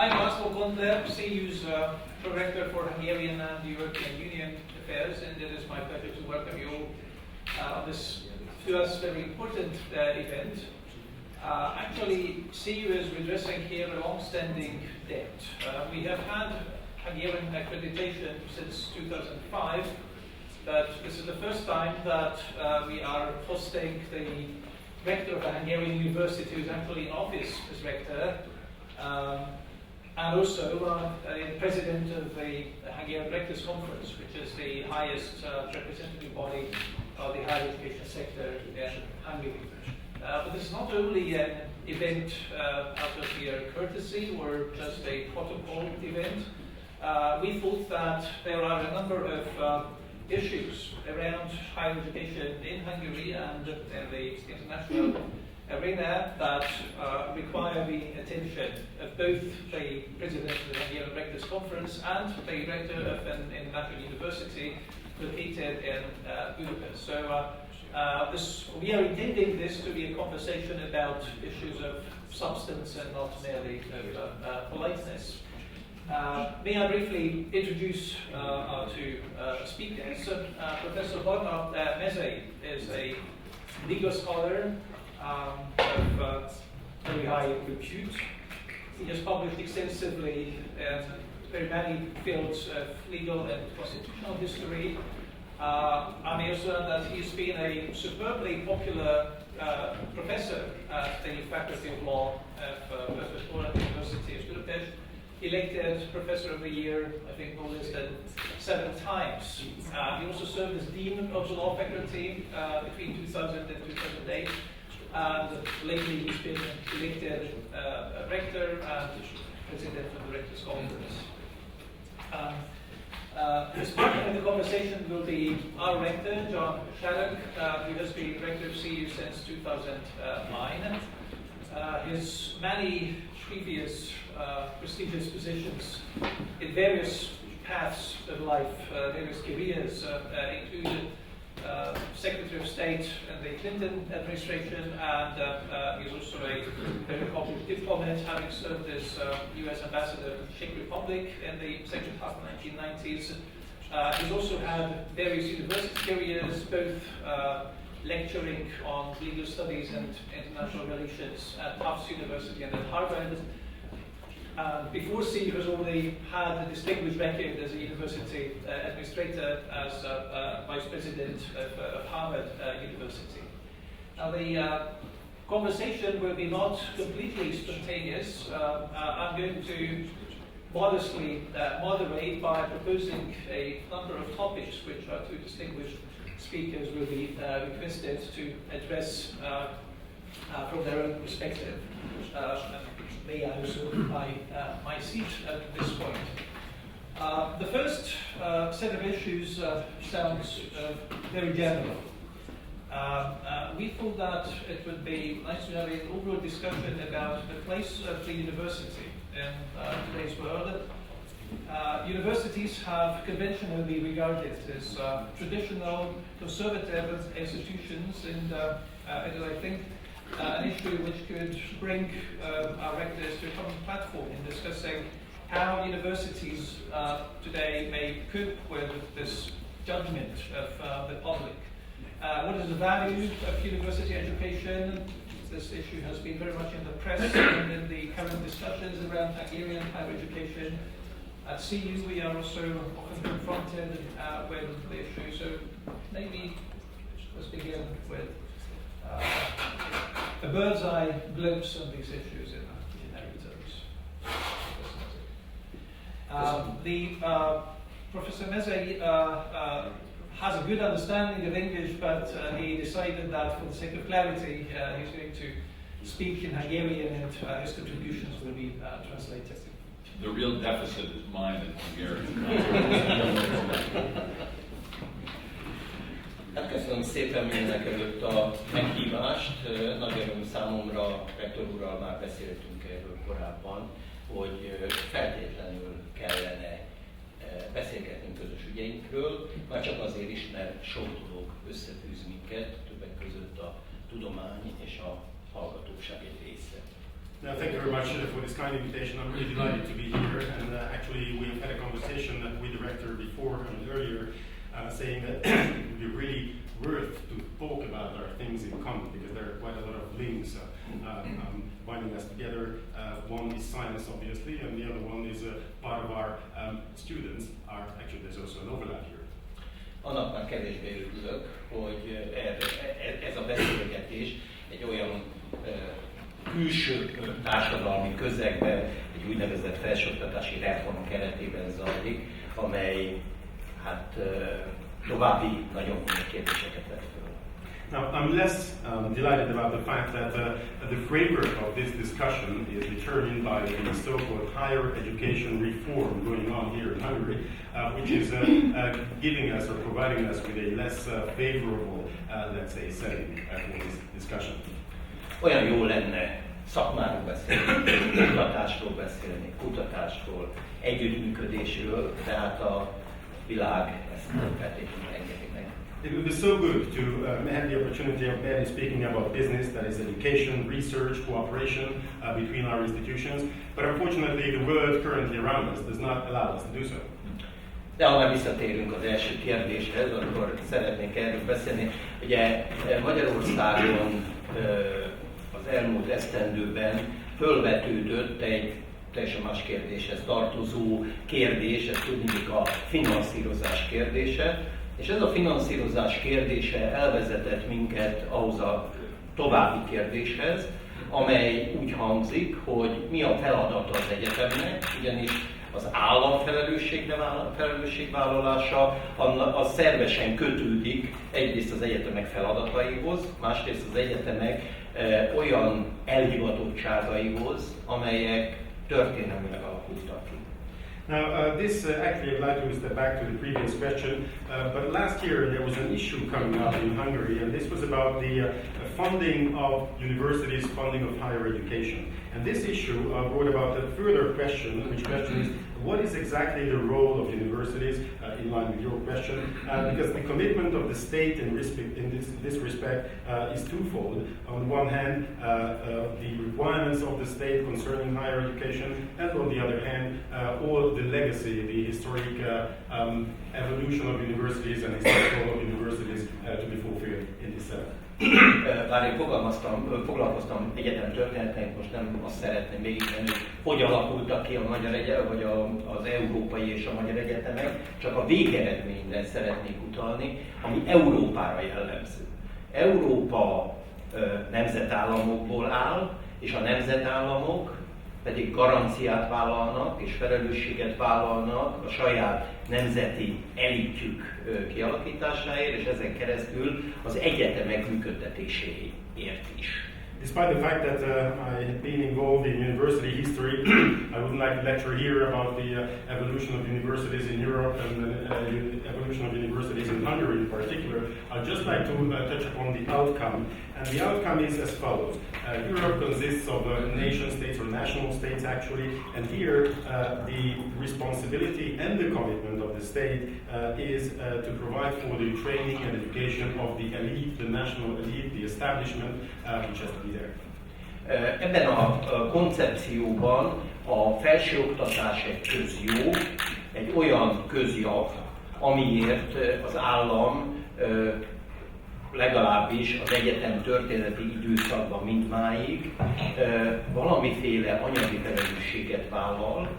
I'm László Kondler, CEU's Director for Hungarian and European Union Affairs, and it is my pleasure to welcome you on this, to us, very important event. Actually, CEU is redressing here a long-standing debt. We have had Hungarian accreditation since 2005, but this is the first time that we are hosting the rector of a Hungarian university, who is actually in office as rector, and also the president of the Hungarian Rectors Conference, which is the highest representative body of the higher education sector in Hungary. But this is not only an event out of mere courtesy or just a protocol event. We thought that there are a number of issues around higher education in Hungary and in the international arena that require the attention of both the president of the Hungarian Rectors Conference and the rector of an international university located in Budapest. So we are intending this to be a conversation about issues of substance and not merely of politeness. May I briefly introduce our two speakers. Professor Barna Mezey is a legal scholar of very high repute. He has published extensively in very many fields of legal and constitutional history. I may also add that he's been a superbly popular professor at the Faculty of Law of Lorand University of Budapest. Elected Professor of the Year, I think no less than 7 times. He also served as Dean of the Law Faculty between 2000 and 2008. And lately he's been elected Rector and President of the Rectors Conference. His partner in the conversation will be our Rector, John Shattuck, who has been Rector of CEU since 2009. His many previous prestigious positions in various paths of life, various careers, included Secretary of State in the Clinton administration, and he's also a very accomplished diplomat, having served as US Ambassador to the Czech Republic in the second half of the 1990s. He's also had various university careers, both lecturing on legal studies and international relations at Tufts University and at Harvard. Before CEU has already had a distinguished record as a university administrator, as Vice President of Harvard University. Now the conversation will be not completely spontaneous. I'm going to modestly moderate by proposing a number of topics which our two distinguished speakers will be requested to address from their own perspective. May I also occupy my seat at this point. The first set of issues sounds very general. We thought that it would be nice to have an overall discussion about the place of the university in today's world. Universities have conventionally regarded as traditional, conservative institutions, and I think an issue which could bring our rectors to a common platform in discussing how universities today may cope with this judgment of the public. What is the value of university education? This issue has been very much in the press and in the current discussions around Hungarian higher education. At CEU, we are also often confronted with the issue. So maybe let's begin with a bird's eye glimpse of these issues in terms. Professor Mezey has a good understanding of English, but he decided that for the sake of clarity, he's going to speak in Hungarian, and his contributions will be translated. The real deficit is mine in Hungarian. Hát köszönöm szépen mindenek előtt a meghívást. Nagy öröm számomra, rektor úrral már beszéltünk erről korábban, hogy feltétlenül kellene beszélgetnünk közös ügyeinkről, már csak azért is, mert sok dolog összefűz minket, többek között a tudomány és a hallgatóság egy része. No, thank you very much for this kind invitation. I'm really delighted to be here. And actually, we've had a conversation with the rector before and earlier, saying that it would be really worth to talk about our things in common because there are quite a lot of links binding us together. One is science, obviously, and the other one is part of our students. Actually, there's also an overlap here. Annak már kevésbé örülök, hogy ez a beszélgetés egy olyan külső társadalmi közegben, egy úgynevezett felsőoktatási reform keretében zajlik, amely hát további nagyon komoly kérdéseket vet föl. Now, I'm less delighted about the fact that the framework of this discussion is determined by the so-called higher education reform going on here in Hungary, which is giving us or providing us with a less favorable, let's say, setting for this discussion. Olyan jó lenne szakmáról beszélni, kutatásról beszélni, kutatásról, együttműködésről, tehát a világ ezt nem feltétlenül engedi meg. It would be so good to have the opportunity of barely speaking about business, that is education, research, cooperation between our institutions, but unfortunately the world currently around us does not allow us to do so. De ha már visszatérünk az első kérdéshez, akkor szeretnénk erről beszélni. Ugye Magyarországon az elmúlt esztendőben fölvetődött egy teljesen más kérdéshez tartozó kérdés, ez tudniillik a finanszírozás kérdése, és ez a finanszírozás kérdése elvezetett minket ahhoz a további kérdéshez, amely úgy hangzik, hogy mi a feladata az egyetemnek, ugyanis az állam felelősségvállalása az szervesen kötődik egyrészt az egyetemek feladataihoz, másrészt az egyetemek olyan elhivatottságaihoz, amelyek történelmileg alakultak ki. Now, actually, I'd like to step back to the previous question, but last year there was an issue coming up in Hungary, and this was about the funding of universities, funding of higher education. And this issue brought about a further question, which question is, what is exactly the role of universities, in line with your question, because the commitment of the state in this respect is twofold. On one hand, the requirements of the state concerning higher education, and on the other hand, all the legacy, the historic evolution of universities and historic role of universities to be fulfilled in this setting. Bár én foglalkoztam egyetem történetein, most nem azt szeretném végigvenni, hogy alakultak ki a magyar egyetem, vagy az európai és a magyar egyetemek, csak a végeredményre szeretnék utalni, ami Európára jellemző. Európa nemzetállamokból áll, és a nemzetállamok pedig garanciát vállalnak és felelősséget vállalnak a saját nemzeti elitjük kialakításáért, és ezen keresztül az egyetemek működtetéséért is. Despite the fact that I have been involved in university history, I wouldn't like to lecture here about the evolution of universities in Europe and the evolution of universities in Hungary in particular. I'd just like to touch upon the outcome. And the outcome is as follows. Europe consists of nation states or national states actually, and here the responsibility and the commitment of the state is to provide for the training and education of the elite, the national elite, the establishment, which has to be there. Ebben a koncepcióban a felsőoktatás egy közjó, egy olyan közjav, amiért az állam legalábbis az egyetem történeti időszakban mindmáig valamiféle anyagi felelősséget vállal,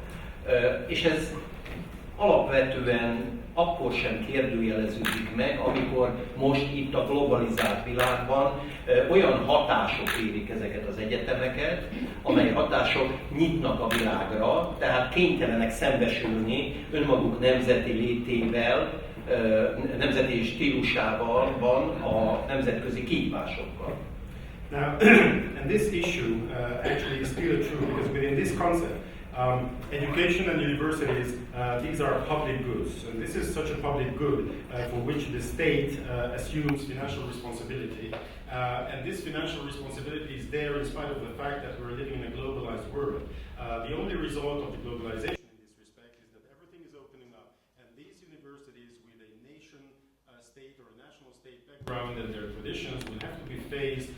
és ez alapvetően akkor sem kérdőjeleződik meg, amikor most itt a globalizált világban olyan hatások érik ezeket az egyetemeket, amely hatások nyitnak a világra, tehát kénytelenek szembesülni önmaguk nemzeti létével, nemzeti stílusával van a nemzetközi kihívásokkal. Now, and this issue actually is still true because within this concept, education and universities, these are public goods, and this is such a public good for which the state assumes financial responsibility. And this financial responsibility is there in spite of the fact that we're living in a globalized world. The only result of the globalization in this respect is that everything is opening up, and these universities with a nation state or a national state background and their traditions will have to be faced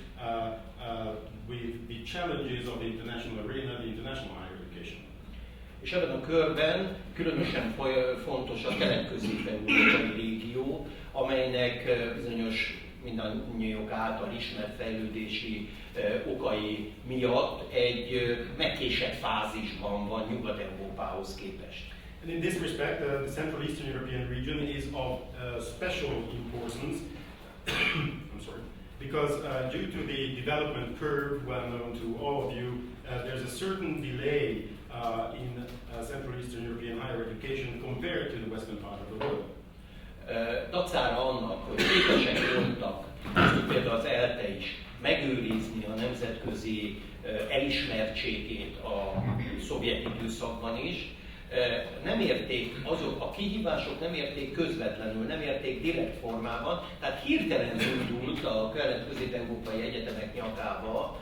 with the challenges of the international arena, the international higher education. És ebben a körben különösen fontos a kelet-közép-európai régió, amelynek bizonyos mindannyiunk által ismert fejlődési okai miatt egy megkésett fázisban van Nyugat-Európához képest. And in this respect, the Central Eastern European region is of special importance. I'm sorry, because due to the development curve, well known to all of you, there's a certain delay in Central Eastern European higher education compared to the western part of the world. Dacára annak, hogy képesek voltak, például az ELTE is, megőrizni a nemzetközi elismertségét a szovjet időszakban is, nem érték azok a kihívások, nem érték közvetlenül, nem érték direkt formában, tehát hirtelen zúdult a kelet-közép-európai egyetemek nyakába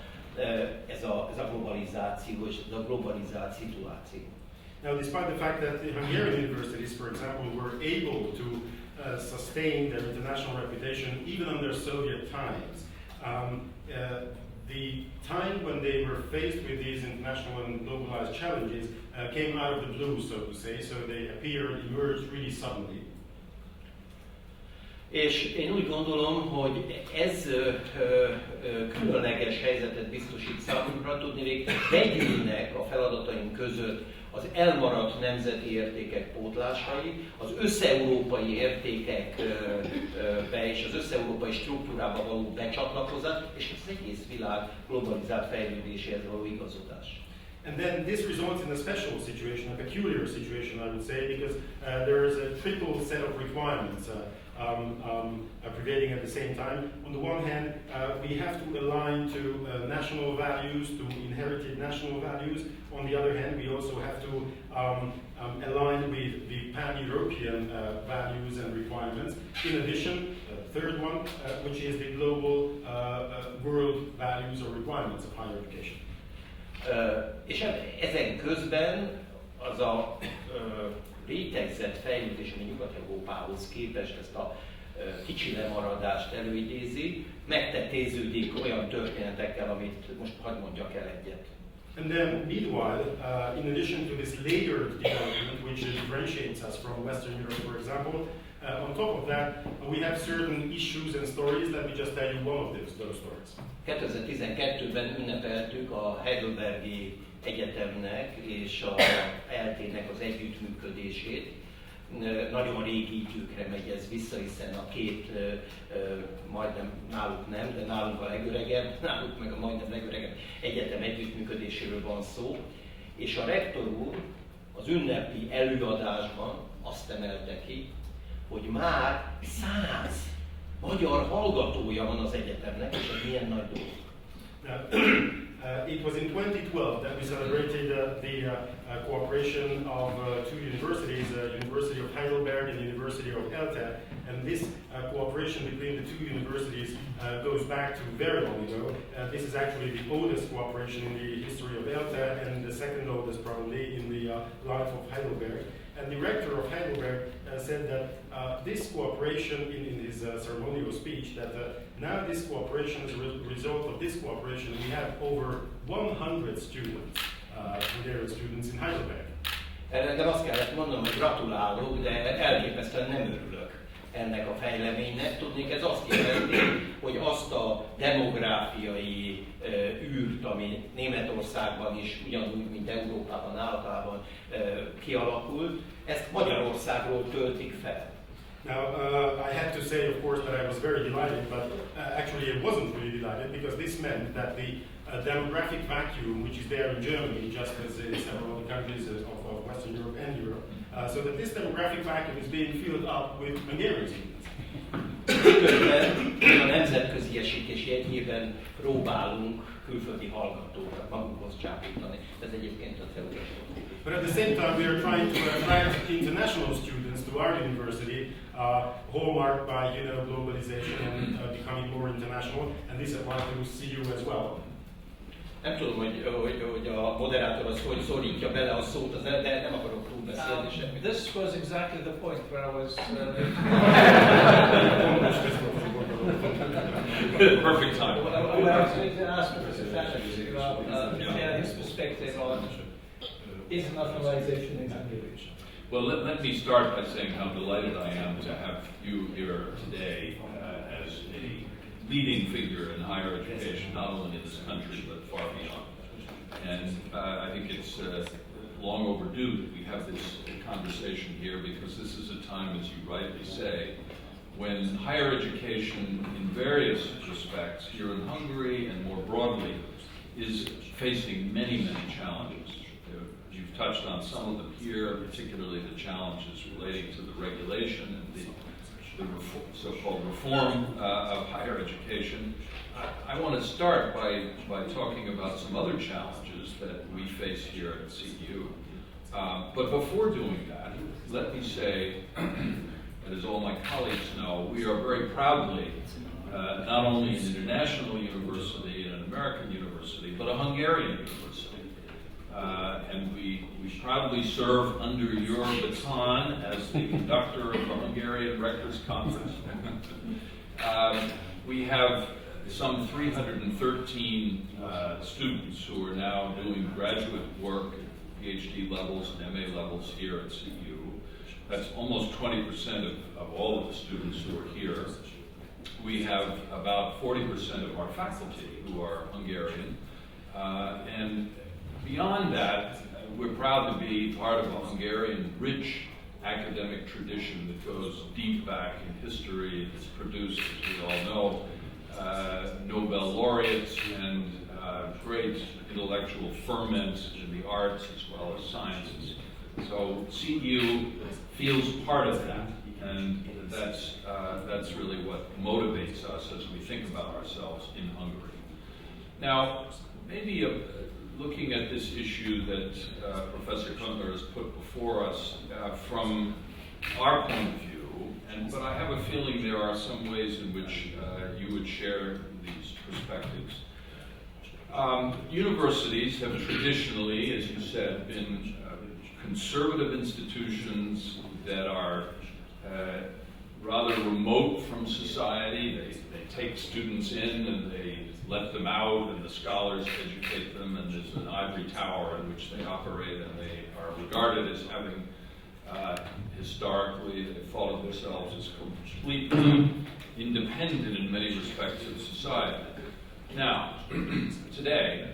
ez a globalizáció és ez a globalizált szituáció. Now, despite the fact that the Hungarian universities, for example, were able to sustain their international reputation even under Soviet times, the time when they were faced with these international and globalized challenges came out of the blue, so to say, so they emerged really suddenly. És én úgy gondolom, hogy ez különleges helyzetet biztosít számunkra, tudniillik begyűlnek a feladataink között az elmaradt nemzeti értékek pótlásai, az összeurópai értékekbe és az összeurópai struktúrába való becsatlakozás, és az egész világ globalizált fejlődéséhez való igazodás. And then this results in a special situation, a peculiar situation, I would say, because there is a triple set of requirements prevailing at the same time. On the one hand, we have to align to national values, to inherited national values. On the other hand, we also have to align with the pan-European values and requirements. In addition, the third one, which is the global world values or requirements of higher education. És ezen közben az a rétegzett fejlődés, ami Nyugat-Európához képest ezt a kicsi lemaradást előidézi, megtetéződik olyan történetekkel, amit most hadd mondjak el egyet. And then, meanwhile, in addition to this layered development, which differentiates us from Western Europe, for example, on top of that, we have certain issues and stories. Let me just tell you one of those stories. 2012-ben ünnepeltük a Heidelbergi Egyetemnek és a ELTE-nek az együttműködését. Nagyon régi időkre megy ez vissza, hiszen a két, majdnem náluk nem, de nálunk a legöregebb, náluk meg a majdnem legöregebb egyetem együttműködéséről van szó. És a rektor úr az ünnepi előadásban azt emelte ki, hogy már 100 magyar hallgatója van az egyetemnek, és ez milyen nagy dolog. It was in 2012 that we celebrated the cooperation of two universities, University of Heidelberg and University of ELTE, and this cooperation between the two universities goes back to very long ago. This is actually the oldest cooperation in the history of ELTE and the second oldest probably in the life of Heidelberg. And the rector of Heidelberg said that this cooperation, in his ceremonial speech, that now this cooperation, as a result of this cooperation, we have over 100 students, Hungarian students in Heidelberg. De azt kellett mondanom, hogy gratulálok, de elképesztően nem örülök ennek a fejleménynek. Tudnék, ez azt jelenti, hogy azt a demográfiai űrt, ami Németországban is ugyanúgy, mint Európában általában kialakult, ezt Magyarországról töltik fel. Now, I had to say, of course, that I was very delighted, but actually I wasn't really delighted because this meant that the demographic vacuum, which is there in Germany, just as in several other countries of Western Europe and Europe, so that this demographic vacuum is being filled up with Hungarian students. Miközben a nemzetközi esítés jegyében próbálunk külföldi hallgatókat magunkhoz csábítani. Ez egyébként a teóriás. But at the same time, we are trying to attract international students to our university, hallmarked by globalization and becoming more international, and this applies to CU as well. Nem tudom, hogy a moderátor az hogy szorítja bele a szót, de nem akarok túlbeszélni semmit. This was exactly the point where I was... Perfect time. I would actually ask Professor Shattuck to share his perspective on internationalization in Hungary. Well, let me start by saying how delighted I am to have you here today as a leading figure in higher education, not only in this country, but far beyond. And I think it's long overdue that we have this conversation here, because this is a time, as you rightly say, when higher education in various respects here in Hungary and more broadly is facing many, many challenges. You've touched on some of them here, particularly the challenges relating to the regulation and the so-called reform of higher education. I want to start by talking about some other challenges that we face here at CEU. But before doing that, let me say, as all my colleagues know, we are very proudly not only an international university and an American university, but a Hungarian university. And we proudly serve under your baton as the conductor of the Hungarian Rectors Conference. We have some 313 students who are now doing graduate work at PhD levels and MA levels here at CEU. That's almost 20% of all of the students who are here. We have about 40% of our faculty who are Hungarian. And beyond that, we're proud to be part of a Hungarian rich academic tradition that goes deep back in history. It's produced, as we all know, Nobel laureates and great intellectual ferment in the arts as well as sciences. So CEU feels part of that, and that's really what motivates us as we think about ourselves in Hungary. Now, maybe looking at this issue that Professor Kuntler has put before us from our point of view, but I have a feeling there are some ways in which you would share these perspectives. Universities have traditionally, as you said, been conservative institutions that are rather remote from society. They take students in and they let them out, and the scholars educate them, and there's an ivory tower in which they operate, and they are regarded as having historically, they thought of themselves as completely independent in many respects of society. Now, today,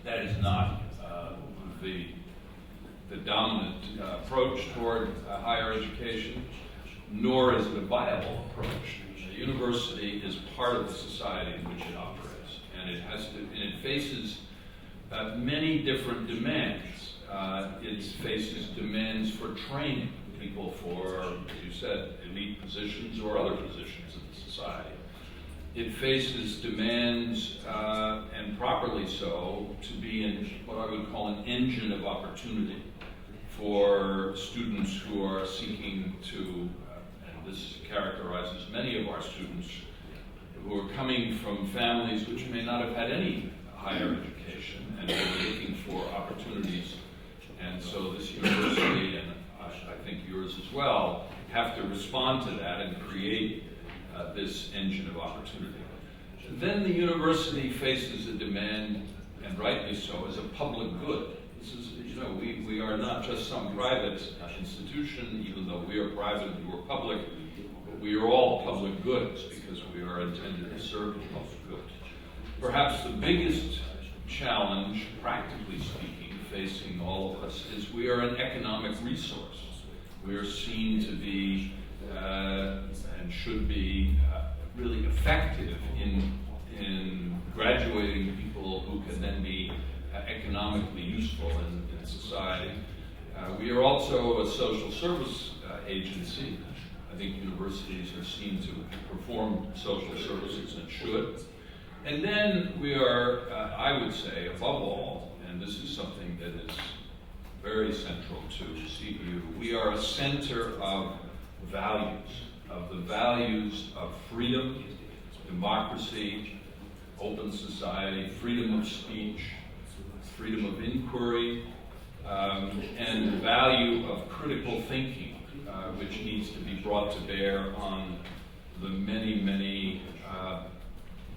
that is not the dominant approach toward higher education, nor is it a viable approach. The university is part of the society in which it operates, and it faces many different demands. It faces demands for training people for, as you said, elite positions or other positions in the society. It faces demands, and properly so, to be what I would call an engine of opportunity for students who are seeking to, and this characterizes many of our students, who are coming from families which may not have had any higher education and are looking for opportunities. And so this university, and I think yours as well, have to respond to that and create this engine of opportunity. Then the university faces a demand, and rightly so, as a public good. This is, we are not just some private institution, even though we are private and you are public, but we are all public goods because we are intended to serve the public good. Perhaps the biggest challenge, practically speaking, facing all of us is we are an economic resource. We are seen to be and should be really effective in graduating people who can then be economically useful in society. We are also a social service agency. I think universities are seen to perform social services and should. And then we are, I would say, above all, and this is something that is very central to CEU, we are a center of values, of the values of freedom, democracy, open society, freedom of speech, freedom of inquiry, and the value of critical thinking, which needs to be brought to bear on the many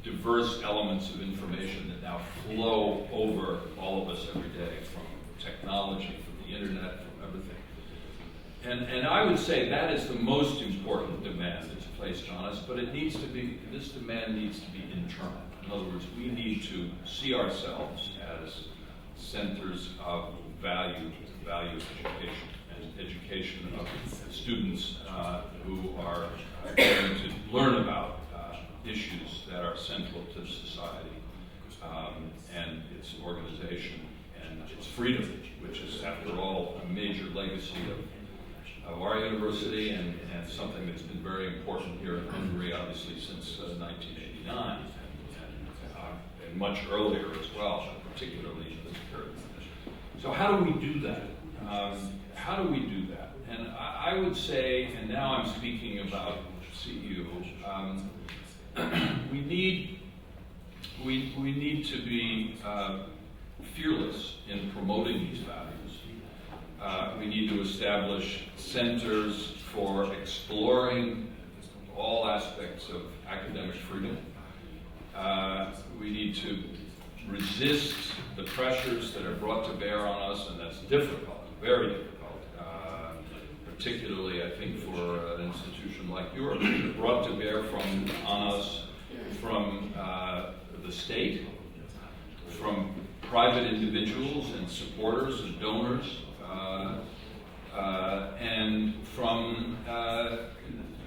diverse elements of information that now flow over all of us every day, from technology, from the internet, from everything. And I would say that is the most important demand that's placed on us, but this demand needs to be internal. In other words, we need to see ourselves as centers of value education, and education of students who are going to learn about issues that are central to society and its organization and its freedom, which is, after all, a major legacy of our university and something that's been very important here in Hungary, obviously, since 1989, and much earlier as well, particularly in this period. So how do we do that? How do we do that? And I would say, and now I'm speaking about CEU, we need to be fearless in promoting these values. We need to establish centers for exploring all aspects of academic freedom. We need to resist the pressures that are brought to bear on us, and that's difficult, very difficult. Particularly, I think, for an institution like yours, brought to bear on us from the state, from private individuals and supporters and donors, and from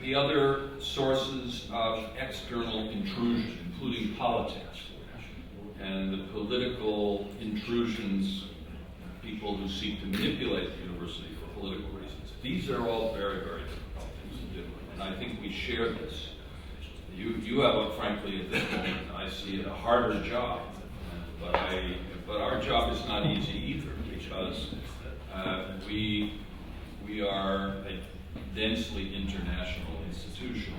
the other sources of external intrusion, including politics and the political intrusions, people who seek to manipulate the university for political reasons. These are all very, very difficult things to do, and I think we share this. You have, frankly, at this moment, I see it, a harder job, but our job is not easy either, because we are a densely international institution,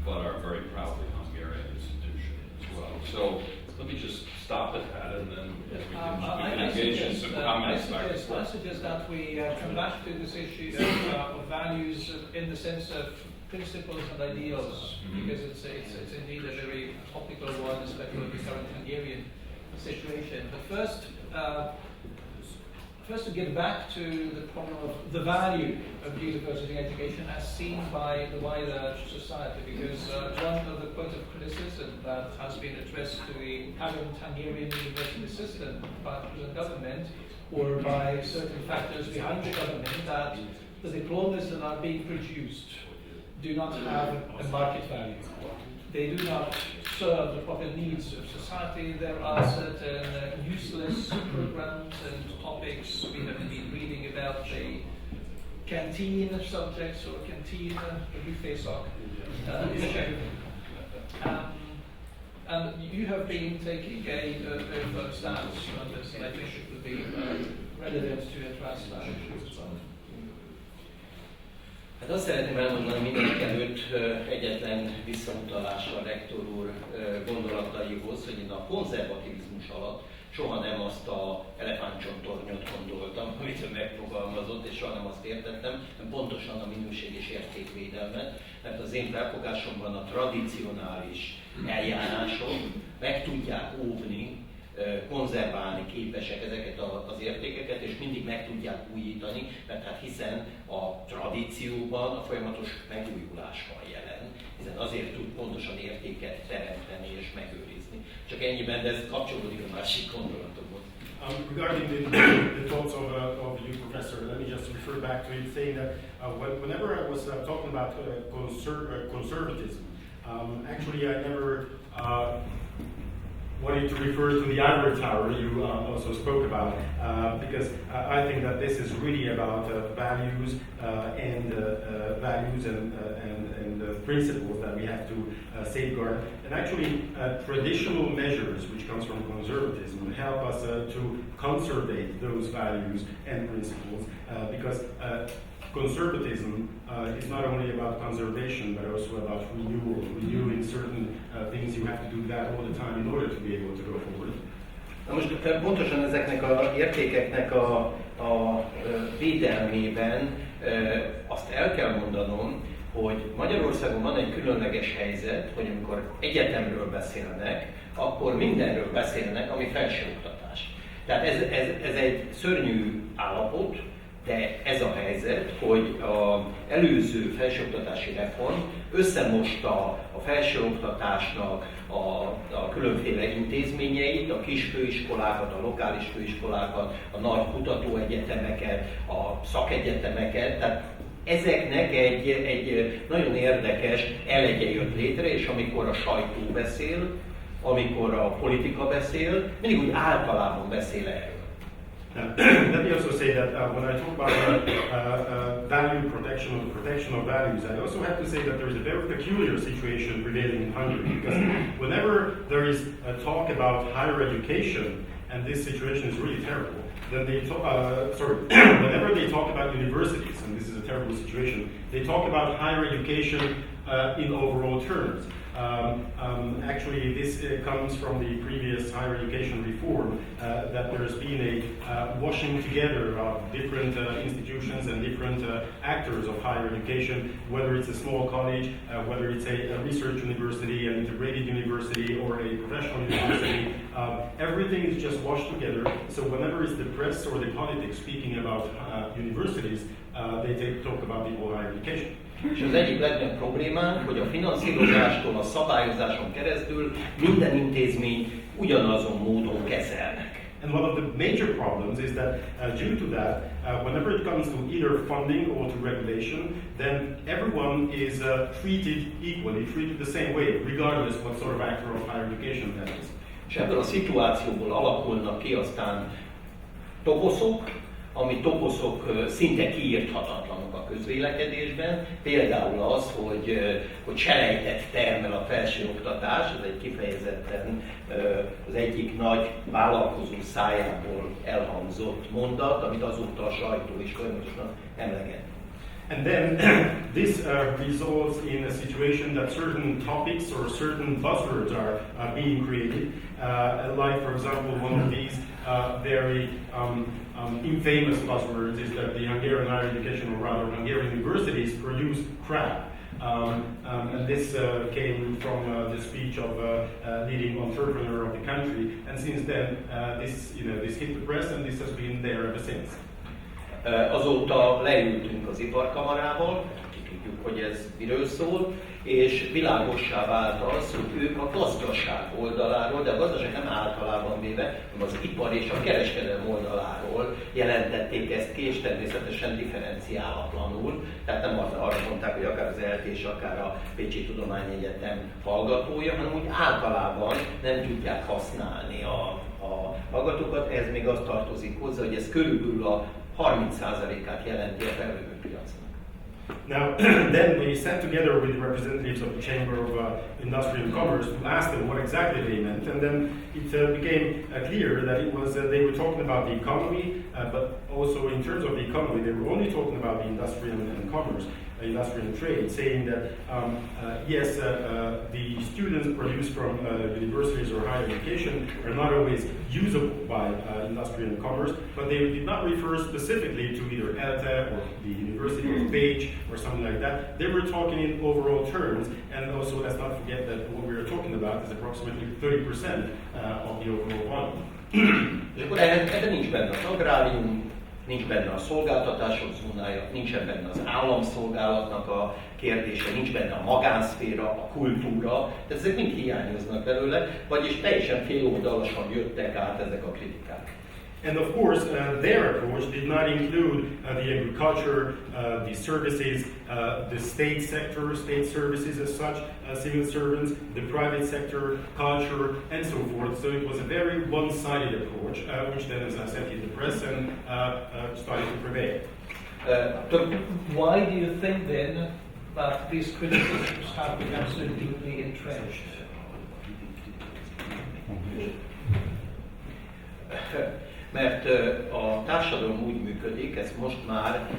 but are very proudly Hungarian institution as well. So let me just stop at that, and then we can engage in some comments. I suggest that we come back to this issue of values in the sense of principles and ideals, because it's indeed a very topical one, especially with the current Hungarian situation. But first to get back to the problem of the value of university education as seen by the wider society, because one of the points of criticism that has been addressed to the current Hungarian university system by the present government, or by certain factors behind the government, that the diplomas that are being produced do not have a market value. They do not serve the proper needs of society. There are certain useless programs and topics. We have been reading about the canteen subjects, or canteen buffetsak. And you have been taking a stance on this, and I think it would be relevant to address that issue as well. Hát azt szeretném elmondani mindenek előtt egyetlen visszautalásra a rektor úr gondolataihoz, hogy én a konzervativizmus alatt soha nem azt a elefántcsontornyot gondoltam, amit ő megfogalmazott, és soha nem azt értettem, hanem pontosan a minőség és értékvédelmet, mert az én felfogásomban a tradicionális eljárások meg tudják óvni, konzerválni képesek ezeket az értékeket, és mindig meg tudják újítani, mert hát hiszen a tradícióban a folyamatos megújulás van jelen, hiszen azért tud pontosan értéket teremteni és megőrizni. Csak ennyiben, de ez kapcsolódik a másik gondolatokhoz. Regarding the thoughts of you, Professor, let me just refer back to it, saying that whenever I was talking about conservatism, actually I never wanted to refer to the ivory tower you also spoke about, because I think that this is really about values and principles that we have to safeguard. And actually, traditional measures, which comes from conservatism, help us to conserve those values and principles, because conservatism is not only about conservation, but also about renewal, renewing certain things. You have to do that all the time in order to be able to go forward. Na most pontosan ezeknek az értékeknek a védelmében azt el kell mondanom, hogy Magyarországon van egy különleges helyzet, hogy amikor egyetemről beszélnek, akkor mindenről beszélnek, ami felsőoktatás. Tehát ez egy szörnyű állapot, de ez a helyzet, hogy az előző felsőoktatási reform összemosta a felsőoktatásnak a különféle intézményeit, a kis főiskolákat, a lokális főiskolákat, a nagy kutatóegyetemeket, a szakegyetemeket, tehát ezeknek egy nagyon érdekes elegye jött létre, és amikor a sajtó beszél, amikor a politika beszél, mindig úgy általában beszél erről. Let me also say that when I talk about value protection or protection of values, I also have to say that there is a very peculiar situation prevailing in Hungary, because whenever there is a talk about higher education, and this situation is really terrible, then they whenever they talk about universities, and this is a terrible situation, they talk about higher education in overall terms. Actually, this comes from the previous higher education reform, that there's been a washing together of different institutions and different actors of higher education, whether it's a small college, whether it's a research university, an integrated university, or a professional university. Everything is just washed together, so whenever it's the press or the politics speaking about universities, they talk about the whole higher education. És az egyik legnagyobb problémánk, hogy a finanszírozástól, a szabályozáson keresztül minden intézmény ugyanazon módon kezelnek. And one of the major problems is that due to that, whenever it comes to either funding or to regulation, then everyone is treated equally, treated the same way, regardless what sort of actor of higher education that is. És ebből a szituációból alakulnak ki aztán toposzok, ami toposzok szinte kiírthatatlanok a közvélekedésben. Például az, hogy selejtet termel a felsőoktatás, ez egy kifejezetten az egyik nagy vállalkozó szájából elhangzott mondat, amit azóta a sajtó is folyamatosan emleget. And then this results in a situation that certain topics or certain buzzwords are being created. Like, for example, one of these very infamous buzzwords is that the Hungarian higher education, or rather Hungarian universities, produce crap. And this came from the speech of a leading entrepreneur of the country. And since then, this hit the press, and this has been there ever since. Azóta leültünk az iparkamarával, tudjuk, hogy ez miről szól, és világossá vált az, hogy ők a gazdaság oldaláról, de a gazdaság nem általában véve, hanem az ipar és a kereskedelem oldaláról jelentették ezt ki, és természetesen differenciálatlanul. Tehát nem arra mondták, hogy akár az ELTE és akár a Pécsi Tudományegyetem hallgatója, hanem úgy általában nem tudják használni a hallgatókat. Ez még azt tartozik hozzá, hogy ez körülbelül a 30%-át jelenti a felvevő piacnak. Now, then we sat together with representatives of the Chamber of Industry and Commerce to ask them what exactly they meant, and then it became clear that it was they were talking about the economy, but also in terms of the economy, they were only talking about the industry and commerce, industry and trade, saying that yes, the students produced from universities or higher education are not always usable by industry and commerce, but they did not refer specifically to either ELTE or the University of Pécs or something like that. They were talking in overall terms, and also let's not forget that what we are talking about is approximately 30% of the overall volume. És akkor ebben nincs benne az agrárium, nincs benne a szolgáltatások zónája, nincsen benne az államszolgálatnak a kérdése, nincs benne a magánszféra, a kultúra, tehát ezek mind hiányoznak belőle, vagyis teljesen féloldalasan jöttek át ezek a kritikák. And of course, their approach did not include the agriculture, the services, the state sector, state services as such, civil servants, the private sector, culture, and so forth. So it was a very one-sided approach, which then, as I said, hit the press and started to prevail. Why do you think then that these criticisms have become so deeply entrenched? Mert a társadalom úgy működik, ez most már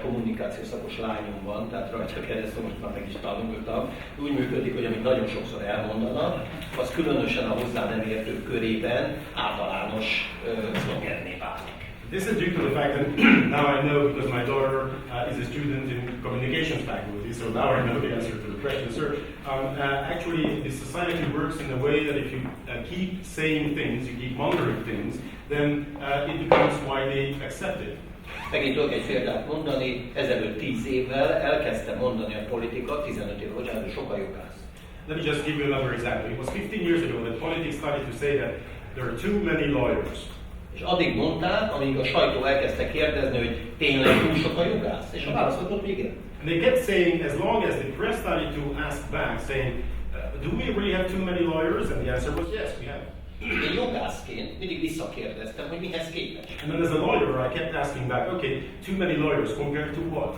kommunikációs szakos lányom van, tehát rajta keresztül most már meg is tanultam, úgy működik, hogy amit nagyon sokszor elmondanak, az különösen a hozzá nem értők körében általános szlogenné válik. This is due to the fact that now I know, because my daughter is a student in communications faculty, so now I know the answer to the question, sir. Actually, the society works in a way that if you keep saying things, you keep monitoring things, then it becomes widely accepted. Megint tudok egy példát mondani, ezelőtt 10 évvel elkezdte mondani a politika, 15 év, bocsánat, sok a jogász. Let me just give you another example. It was 15 years ago that politics started to say that there are too many lawyers. És addig mondták, amíg a sajtó elkezdte kérdezni, hogy tényleg túl sok a jogász. És a válasz volt, hogy igen. And they kept saying, as long as the press started to ask back, saying, do we really have too many lawyers? And the answer was yes, we have. Én jogászként mindig visszakérdeztem, hogy mihez képest. And then as a lawyer, I kept asking back, okay, too many lawyers compared to what?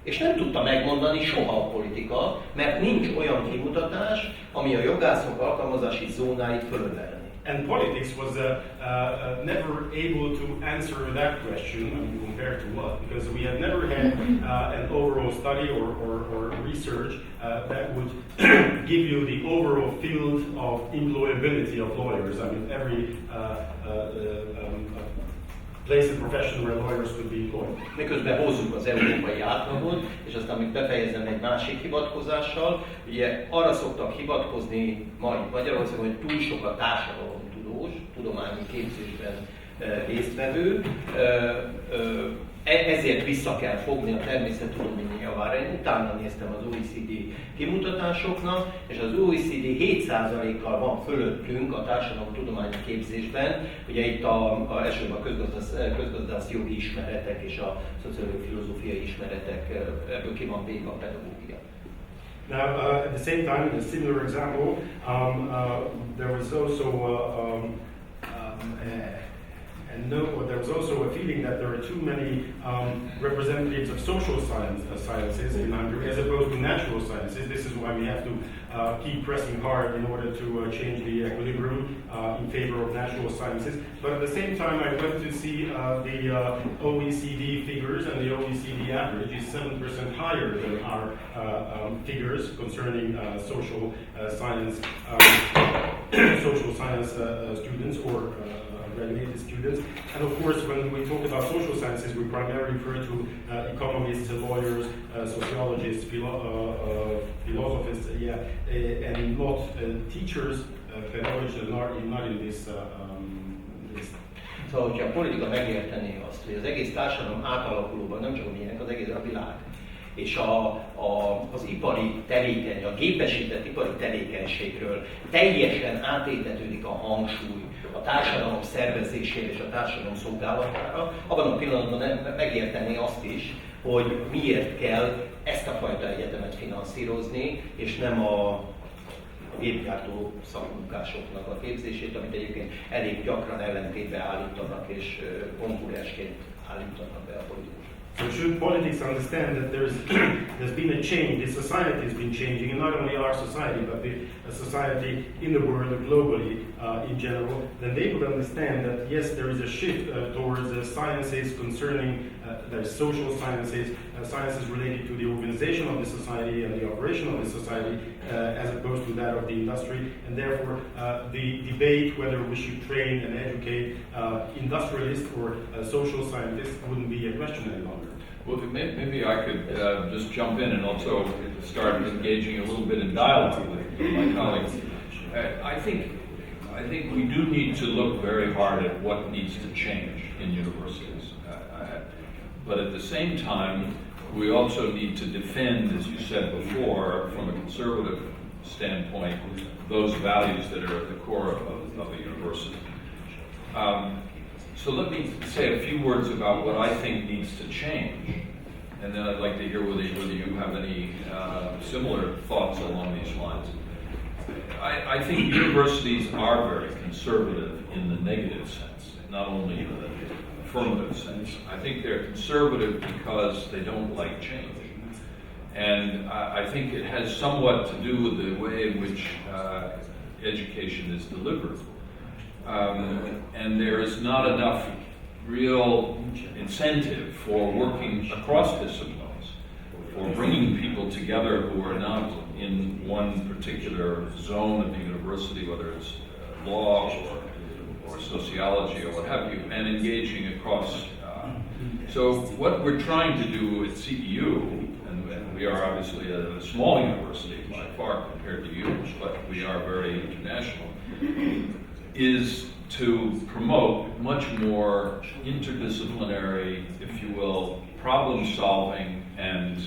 És nem tudta megmondani soha a politika, mert nincs olyan kimutatás, ami a jogászok alkalmazási zónáit fölölelni. And politics was never able to answer that question, I mean, compared to what? Because we have never had an overall study or research that would give you the overall field of employability of lawyers. I mean, every place and profession where lawyers could be employed. Miközben hozzuk az európai átlagot, és aztán még befejezem egy másik hivatkozással, ugye arra szoktak hivatkozni ma itt Magyarországon, hogy túl sok a társadalomtudós, tudományi képzésben résztvevő, ezért vissza kell fogni a természettudományi javára. Én utána néztem az OECD kimutatásoknak, és az OECD 7%-kal van fölöttünk a társadalomtudományi képzésben. Ugye itt elsősorban a közgazdász jogi ismeretek és a szociológiai filozófiai ismeretek, ebből ki van véve a pedagógia. Now, at the same time, in a similar example, there was also there was also a feeling that there are too many representatives of social sciences in Hungary as opposed to natural sciences. This is why we have to keep pressing hard in order to change the equilibrium in favor of natural sciences. But at the same time, I went to see the OECD figures, and the OECD average is 7% higher than our figures concerning social science students or graduated students. And of course, when we talk about social sciences, we primarily refer to economists, lawyers, sociologists, philosophists, and not teachers, pedagogists, not in this list. Szóval, hogyha a politika megértené azt, hogy az egész társadalom átalakulóban, nem csak a miénk, az egész a világ, és az ipari a gépesített ipari tevékenységről teljesen átétetődik a hangsúly a társadalom szervezésére és a társadalom szolgálatára, abban a pillanatban megérteni azt is, hogy miért kell ezt a fajta egyetemet finanszírozni, és nem a gépgyártó szakmunkásoknak a képzését, amit egyébként elég gyakran ellentétbe állítanak és konkurensként állítanak be a politikusok. So should politics understand that there's been a change, the society has been changing, and not only our society, but the society in the world globally in general, then they would understand that yes, there is a shift towards sciences concerning the social sciences, sciences related to the organization of the society and the operation of the society, as opposed to that of the industry, and therefore the debate whether we should train and educate industrialists or social scientists wouldn't be a question any longer. Well, maybe I could just jump in and also start engaging a little bit in dialogue with my colleagues. I think we do need to look very hard at what needs to change in universities. But at the same time, we also need to defend, as you said before, from a conservative standpoint, those values that are at the core of a university. So let me say a few words about what I think needs to change, and then I'd like to hear whether you have any similar thoughts along these lines. I think universities are very conservative in the negative sense, not only in the affirmative sense. I think they're conservative because they don't like change. And I think it has somewhat to do with the way in which education is delivered. And there is not enough real incentive for working across disciplines, for bringing people together who are not in one particular zone of the university, whether it's law or sociology or what have you, and engaging across. So what we're trying to do at CEU, and we are obviously a small university by far compared to you, but we are very international, is to promote much more interdisciplinary, if you will, problem solving, and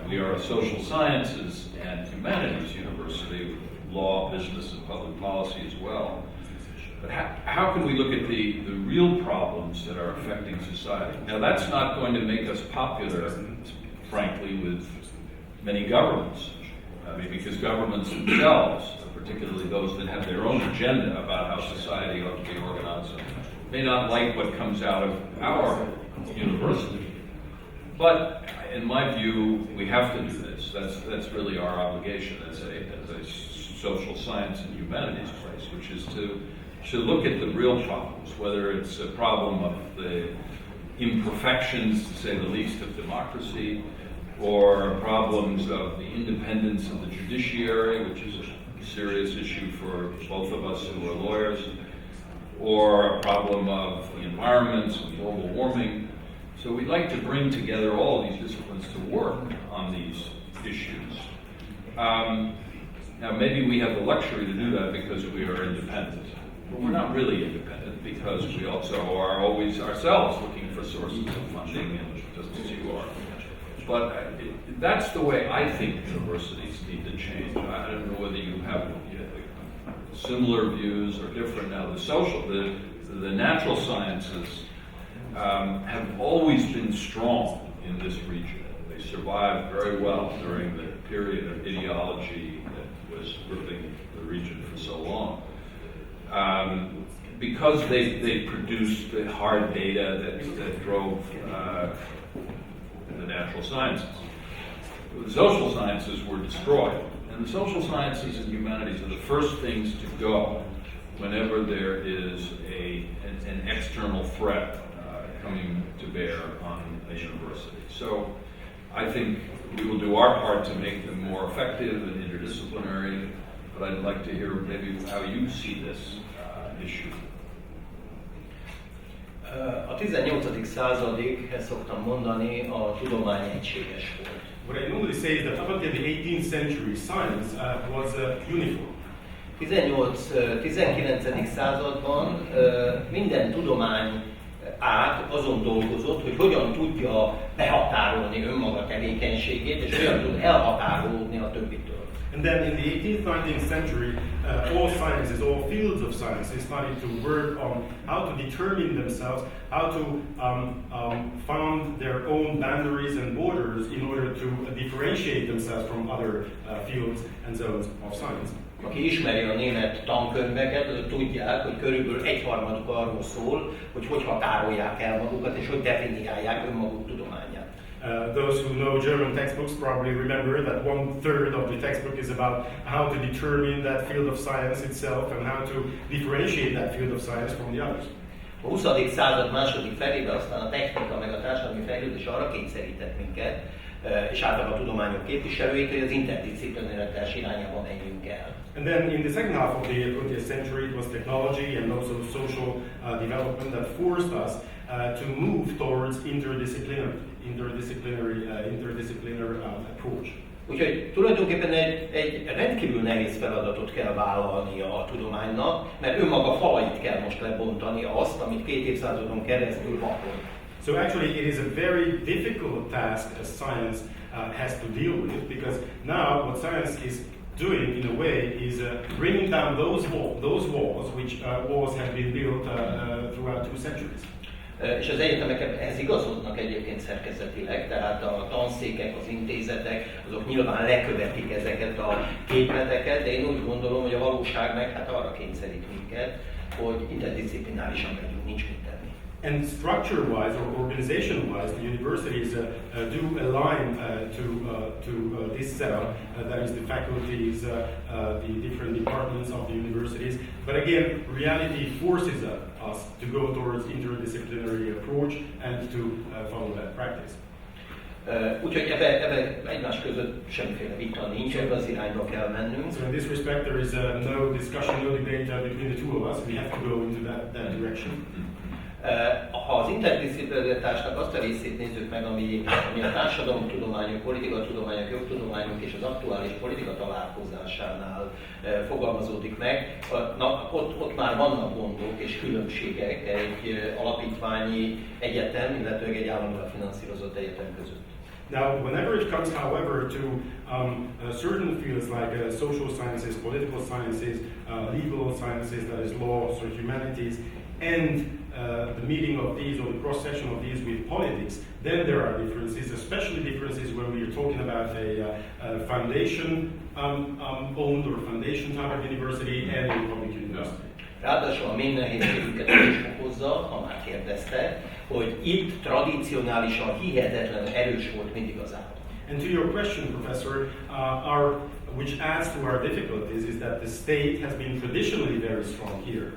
we are a social sciences and humanities university with law, business, and public policy as well. But how can we look at the real problems that are affecting society? Now that's not going to make us popular, frankly, with many governments. I mean, because governments themselves, particularly those that have their own agenda about how society ought to be organized, may not like what comes out of our university. But in my view, we have to do this. That's really our obligation as a social science and humanities place, which is to look at the real problems, whether it's a problem of the imperfections, to say the least, of democracy, or problems of the independence of the judiciary, which is a serious issue for both of us who are lawyers, or a problem of the environment and global warming. So we'd like to bring together all of these disciplines to work on these issues. Now maybe we have the luxury to do that because we are independent. But we're not really independent because we also are always ourselves looking for sources of funding, and just as you are. But that's the way I think universities need to change. I don't know whether you have similar views or different. Now the natural sciences have always been strong in this region. They survived very well during the period of ideology that was gripping the region for so long. Because they produced the hard data that drove the natural sciences. The social sciences were destroyed, and the social sciences and humanities are the first things to go whenever there is an external threat coming to bear on a university. So I think we will do our part to make them more effective and interdisciplinary, but I'd like to hear maybe how you see this issue. A 18. századig, ezt szoktam mondani, a tudomány egységes volt. What I normally say is that up until the 18th century, science was uniform. 19. században minden tudomány azon dolgozott, hogy hogyan tudja behatárolni önmaga tevékenységét, és hogyan tud elhatárolódni a többitől. And then in the 18th, 19th century, all sciences, all fields of sciences started to work on how to determine themselves, how to found their own boundaries and borders in order to differentiate themselves from other fields and zones of science. Aki ismeri a német tankönyveket, azok tudják, hogy körülbelül 1/3 arról szól, hogy határolják el magukat, és hogy definiálják önmaguk tudományát. Those who know German textbooks probably remember that 1/3 of the textbook is about how to determine that field of science itself and how to differentiate that field of science from the others. A 20. század második felében aztán a technika meg a társadalmi fejlődés arra kényszerített minket, és általában a tudományok képviselőit, hogy az interdisziplinaritás irányába menjünk el. And then in the second half of the 20th century, it was technology and also social development that forced us to move towards interdisciplinary approach. Úgyhogy tulajdonképpen egy rendkívül nehéz feladatot kell vállalni a tudománynak, mert önmaga falait kell most lebontani azt, amit 2 évszázadon keresztül vakol. So actually it is a very difficult task as science has to deal with, because now what science is doing in a way is bringing down those walls which walls have been built throughout 2 centuries. És az egyetemek ehhez igazodnak egyébként szerkezetileg, tehát a tanszékek, az intézetek, azok nyilván lekövetik ezeket a képleteket, de én úgy gondolom, hogy a valóság meg hát arra kényszerít minket, hogy interdisziplinárisan megyünk, nincs mit tenni. And structure-wise or organization-wise, the universities do align to this setup, that is the faculties, the different departments of the universities. But again, reality forces us to go towards interdisciplinary approach and to follow that practice. Úgyhogy ebbe egymás között semmiféle vita nincs, ebbe az irányba kell mennünk. So in this respect there is no discussion, no debate between the two of us. We have to go into that direction. Ha az interdisziplinaritásnak azt a részét nézzük meg, ami a társadalomtudományok, politikatudományok, jogtudományok és az aktuális politika találkozásánál fogalmazódik meg, ott már vannak gondok és különbségek egy alapítványi egyetem, illetve egy államilag finanszírozott egyetem között. Now, whenever it comes, however, to certain fields like social sciences, political sciences, legal sciences, that is law, so humanities, and the meeting of these or the cross-section of these with politics, then there are differences, especially differences when we are talking about a foundation owned or foundation type of university and a public university. Ráadásul a mi nehézségünket is okozza, ha már kérdezte, hogy itt tradicionálisan hihetetlenül erős volt mindig az állam. And to your question, Professor, which adds to our difficulties is that the state has been traditionally very strong here.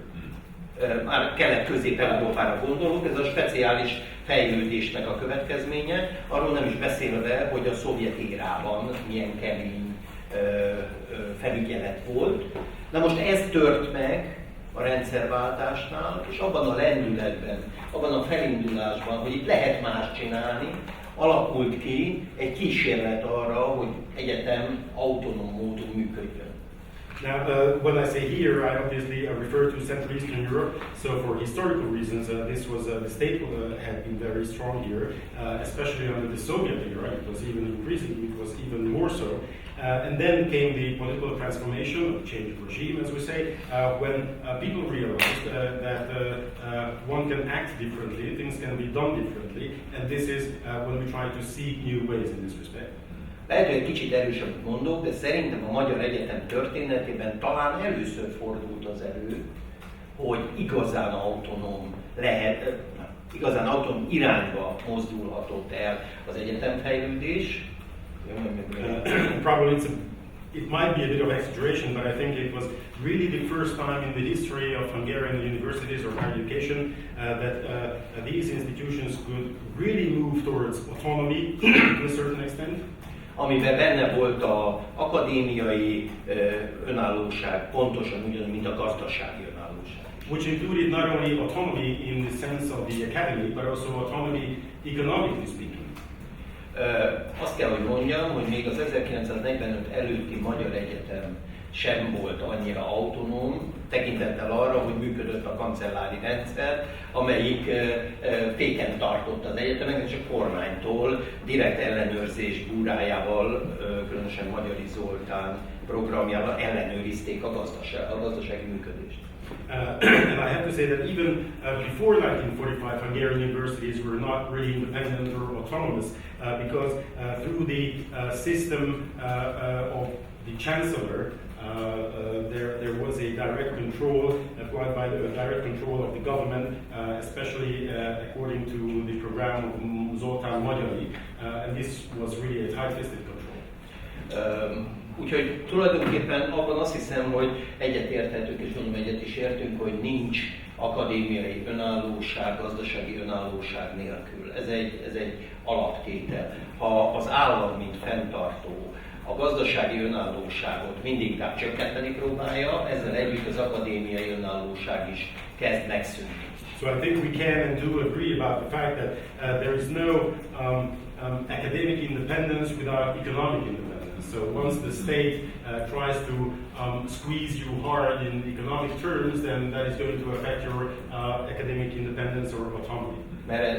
Már Kelet-Közép-Európára gondolunk, ez a speciális fejlődésnek a következménye, arról nem is beszélve, hogy a szovjet érában milyen kemény felügyelet volt. Na most ez tört meg a rendszerváltásnál, és abban a lendületben, abban a felindulásban, hogy itt lehet más csinálni, alakult ki egy kísérlet arra, hogy egyetem autonóm módon működjön. Now, when I say here, I obviously refer to Central Eastern Europe. So, for historical reasons, this was the state had been very strong here, especially under the Soviet era. It was even increasing. It was even more so. And then came the political transformation, change of regime, as we say, when people realized that one can act differently, things can be done differently, and this is when we try to seek new ways in this respect. Lehet, hogy egy kicsit erősebbet mondok, de szerintem a Magyar Egyetem történetében talán először fordult az elő, hogy igazán autonóm irányba mozdulhatott el az egyetemfejlődés. Probably it might be a bit of exaggeration, but I think it was really the first time in the history of Hungarian universities or higher education that these institutions could really move towards autonomy to a certain extent. Amiben benne volt az akadémiai önállóság, pontosan ugyanúgy, mint a gazdasági önállóság. Which included not only autonomy in the sense of the academy, but also autonomy economically speaking. Azt kell, hogy mondjam, hogy még az 1945 előtti Magyar Egyetem sem volt annyira autonóm, tekintettel arra, hogy működött a kancellári rendszer, amelyik féken tartott az egyetemek, és a kormánytól direkt ellenőrzés búrájával, különösen Magyari Zoltán programjával ellenőrizték a gazdasági működést. And I have to say that even before 1945, Hungarian universities were not really independent or autonomous because through the system of the chancellor, there was a direct control applied by the direct control of the government, especially according to the program of Zoltán Magyari, and this was really a tight-fisted control. Úgyhogy tulajdonképpen abban azt hiszem, hogy egyetérthetünk, és mondom, egyet is értünk, hogy nincs akadémiai önállóság, gazdasági önállóság nélkül. Ez egy alaptétel. Ha az állam, mint fenntartó, a gazdasági önállóságot mindig inkább csökkenteni próbálja, ezzel együtt az akadémiai önállóság is kezd megszűnni. So I think we can and do agree about the fact that there is no academic independence without economic independence. So once the state tries to squeeze you hard in economic terms, then that is going to affect your academic independence or autonomy.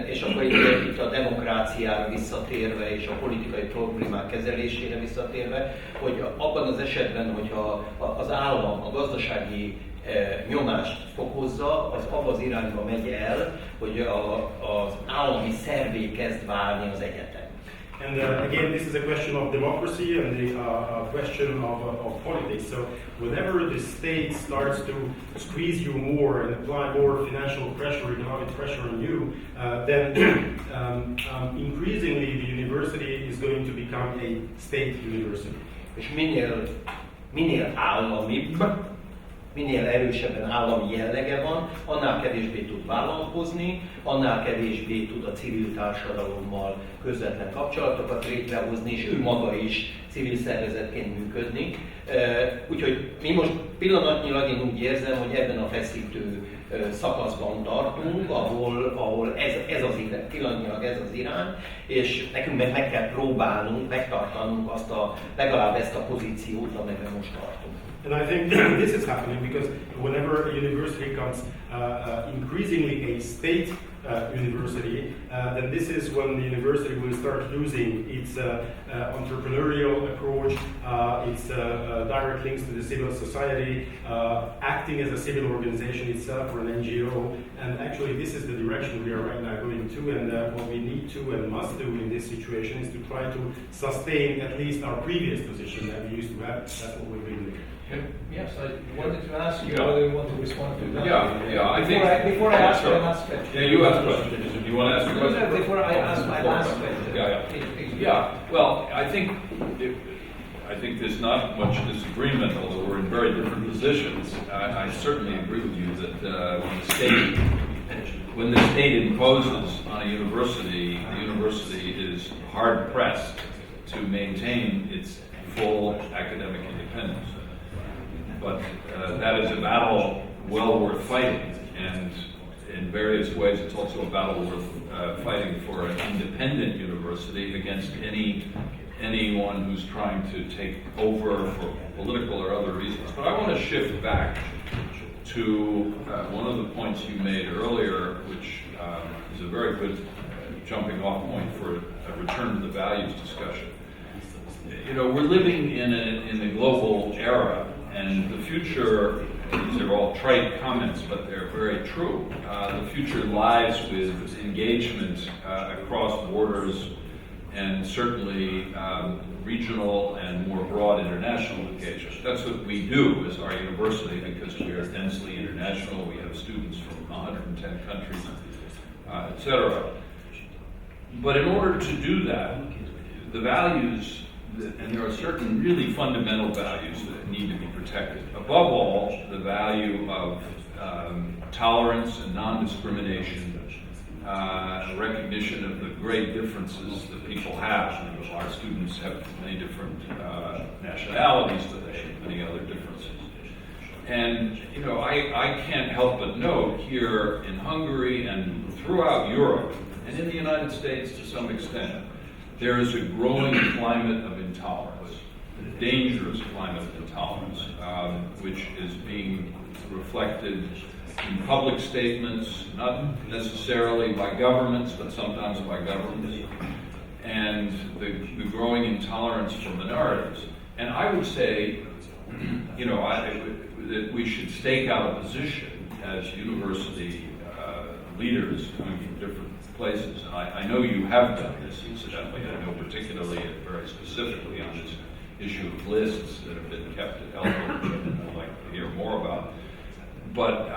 És akkor itt a demokráciára visszatérve és a politikai problémák kezelésére visszatérve, hogy abban az esetben, hogyha az állam a gazdasági nyomást fokozza, az abba az irányba megy el, hogy az állami szervé kezd válni az egyetem. And again, this is a question of democracy and the question of politics. So whenever the state starts to squeeze you more and apply more financial pressure, economic pressure on you, then increasingly the university is going to become a state university. És minél államibb, minél erősebben állami jellege van, annál kevésbé tud vállalkozni, annál kevésbé tud a civil társadalommal közvetlen kapcsolatokat létrehozni, és ő maga is civil szervezetként működni. Úgyhogy mi most pillanatnyilag én úgy érzem, hogy ebben a feszítő szakaszban tartunk, ahol pillanatnyilag ez az irány, és nekünk meg kell próbálnunk megtartanunk legalább ezt a pozíciót, amelyben most tartunk. And I think this is happening because whenever a university becomes increasingly a state university, then this is when the university will start losing its entrepreneurial approach, its direct links to the civil society, acting as a civil organization itself or an NGO. And actually this is the direction we are right now going to, and what we need to and must do in this situation is to try to sustain at least our previous position that we used to have. That's what we've been doing. Yes, I wanted to ask you whether you want to respond to that. Yeah, I think... Before I ask my last question. Yeah, you ask questions. You want to ask a question? Before I ask my last question. Yeah, well, I think there's not much disagreement, although we're in very different positions. I certainly agree with you that when the state imposes on a university, the university is hard-pressed to maintain its full academic independence. But that is a battle well worth fighting, and in various ways it's also a battle worth fighting for an independent university against anyone who's trying to take over for political or other reasons. But I want to shift back to one of the points you made earlier, which is a very good jumping off point for a return to the values discussion. You know, we're living in a global era, and the future, these are all trite comments, but they're very true. The future lies with engagement across borders, and certainly regional and more broad international engagement. That's what we do as our university, because we are densely international. We have students from 110 countries, etc. But in order to do that, the values, and there are certain really fundamental values that need to be protected. Above all, the value of tolerance and non-discrimination, recognition of the great differences that people have. Our students have many different nationalities, but they have many other differences. And you know, I can't help but note here in Hungary and throughout Europe, and in the United States to some extent, there is a growing climate of intolerance, a dangerous climate of intolerance, which is being reflected in public statements, not necessarily by governments, but sometimes by governments, and the growing intolerance for minorities. And I would say, you know, that we should stake out a position as university leaders coming from different places. And I know you have done this, incidentally. I know particularly, very specifically on this issue of lists that have been kept at ELTE, which I'd like to hear more about. But,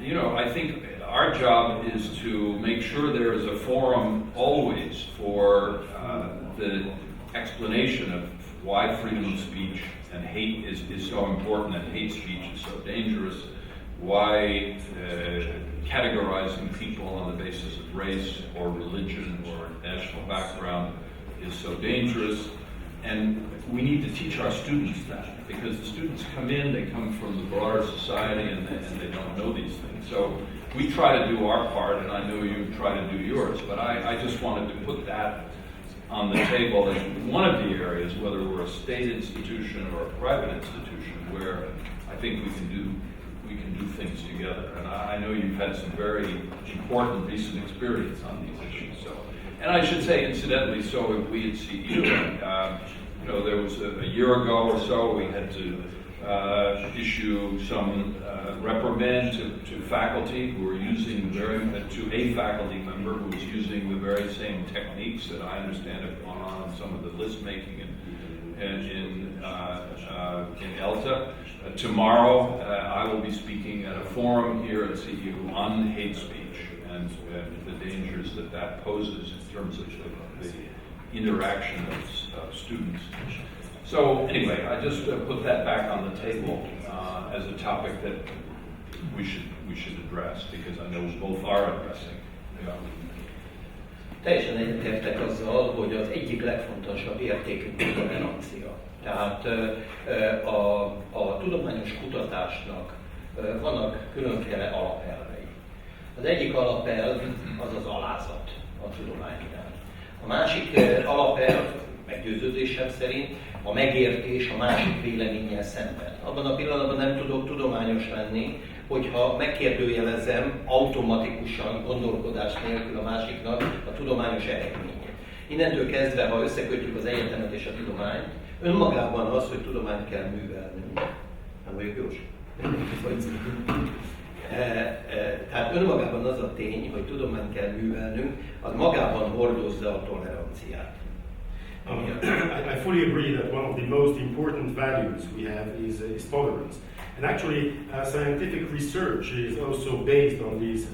you know, I think our job is to make sure there is a forum always for the explanation of why freedom of speech and hate is so important, and hate speech is so dangerous, why categorizing people on the basis of race or religion or national background is so dangerous. And we need to teach our students that, because the students come in, they come from the broader society, and they don't know these things. So we try to do our part, and I know you try to do yours, but I just wanted to put that on the table as one of the areas, whether we're a state institution or a private institution, where I think we can do things together. And I know you've had some very important recent experience on these issues. So, and I should say, incidentally, so have we at CU. You know, there was a year ago or so, we had to issue some reprimand to faculty who were using to a faculty member who was using the very same techniques that I understand have gone on in some of the list making in ELTE. Tomorrow, I will be speaking at a forum here at CU on hate speech and the dangers that poses in terms of the interaction of students. So anyway, I just put that back on the table as a topic that we should address, because I know both are addressing. Teljesen egyetértek azzal, hogy az egyik legfontosabb értékünk a tolerancia. Tehát a tudományos kutatásnak vannak különféle alapelvei. Az egyik alapelv az az alázat a tudomány iránt. A másik alapelv, meggyőződésem szerint, a megértés a másik véleménnyel szemben. Abban a pillanatban nem tudok tudományos lenni, hogyha megkérdőjelezem automatikusan, gondolkodás nélkül a másiknak a tudományos eredményét. Innentől kezdve, ha összekötjük az egyetemet és a tudományt, önmagában az, hogy tudományt kell művelnünk. Nem vagyok jós? Tehát önmagában az a tény, hogy tudományt kell művelnünk, az magában hordozza a toleranciát. I fully agree that one of the most important values we have is tolerance. And actually, scientific research is also based on these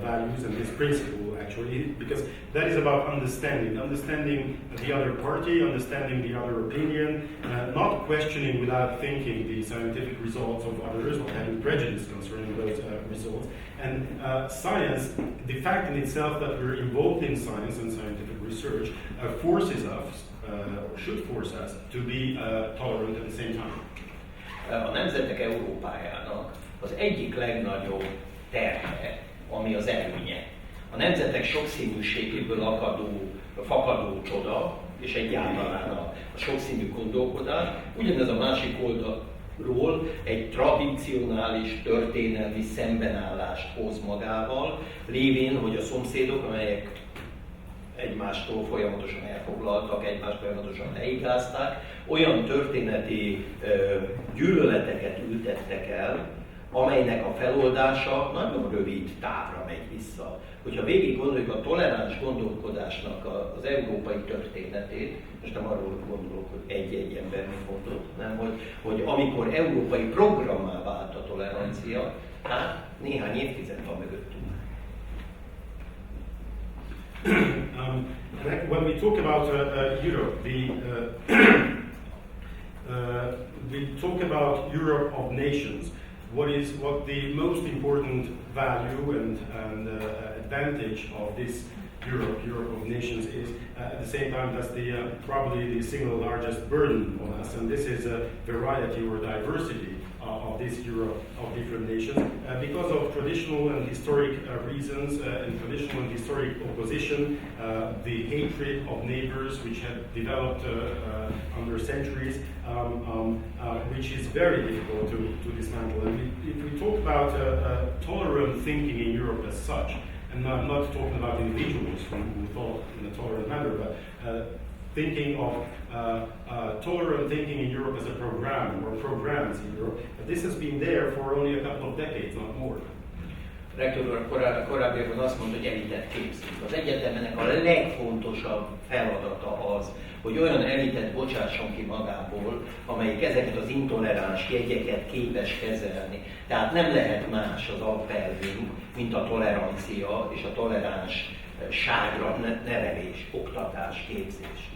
values and this principle, actually, because that is about understanding the other party, understanding the other opinion, not questioning without thinking the scientific results of others, or having prejudice concerning those results. And science, the fact in itself that we're involved in science and scientific research, forces us, or should force us, to be tolerant at the same time. A nemzetek Európájának az egyik legnagyobb terhe, ami az előnye. A nemzetek sokszínűségéből fakadó csoda, és egyáltalán a sokszínű gondolkodás, ugyanez a másik oldalról egy tradicionális történelmi szembenállást hoz magával, lévén, hogy a szomszédok, amelyek egymástól folyamatosan elfoglaltak, egymást folyamatosan leigázták, olyan történeti gyűlöleteket ültettek el, amelynek a feloldása nagyon rövid távra megy vissza. Hogyha végig gondoljuk a toleráns gondolkodásnak az európai történetét, most nem arról gondolok, hogy egy-egy ember mit mondott, hanem hogy amikor európai programmá vált a tolerancia, hát néhány évtized van mögöttünk. When we talk about Europe, we talk about Europe of nations. What the most important value and advantage of this Europe of nations is, at the same time that's probably the single largest burden on us, and this is a variety or diversity of this Europe of different nations because of traditional and historic reasons and traditional and historic opposition, the hatred of neighbors which had developed under centuries, which is very difficult to dismantle. And if we talk about tolerant thinking in Europe as such, and I'm not talking about individuals who thought in a tolerant manner, but thinking of tolerant thinking in Europe as a program, or programs in Europe, but this has been there for only a couple of decades, not more. Rektor úr korábbiakban azt mondta, hogy elitet képzünk. Az egyetemnek a legfontosabb feladata az, hogy olyan elitet bocsásson ki magából, amelyik ezeket az intoleráns jegyeket képes kezelni. Tehát nem lehet más az alapelvünk, mint a tolerancia és a toleránsságra nevelés, oktatás, képzés.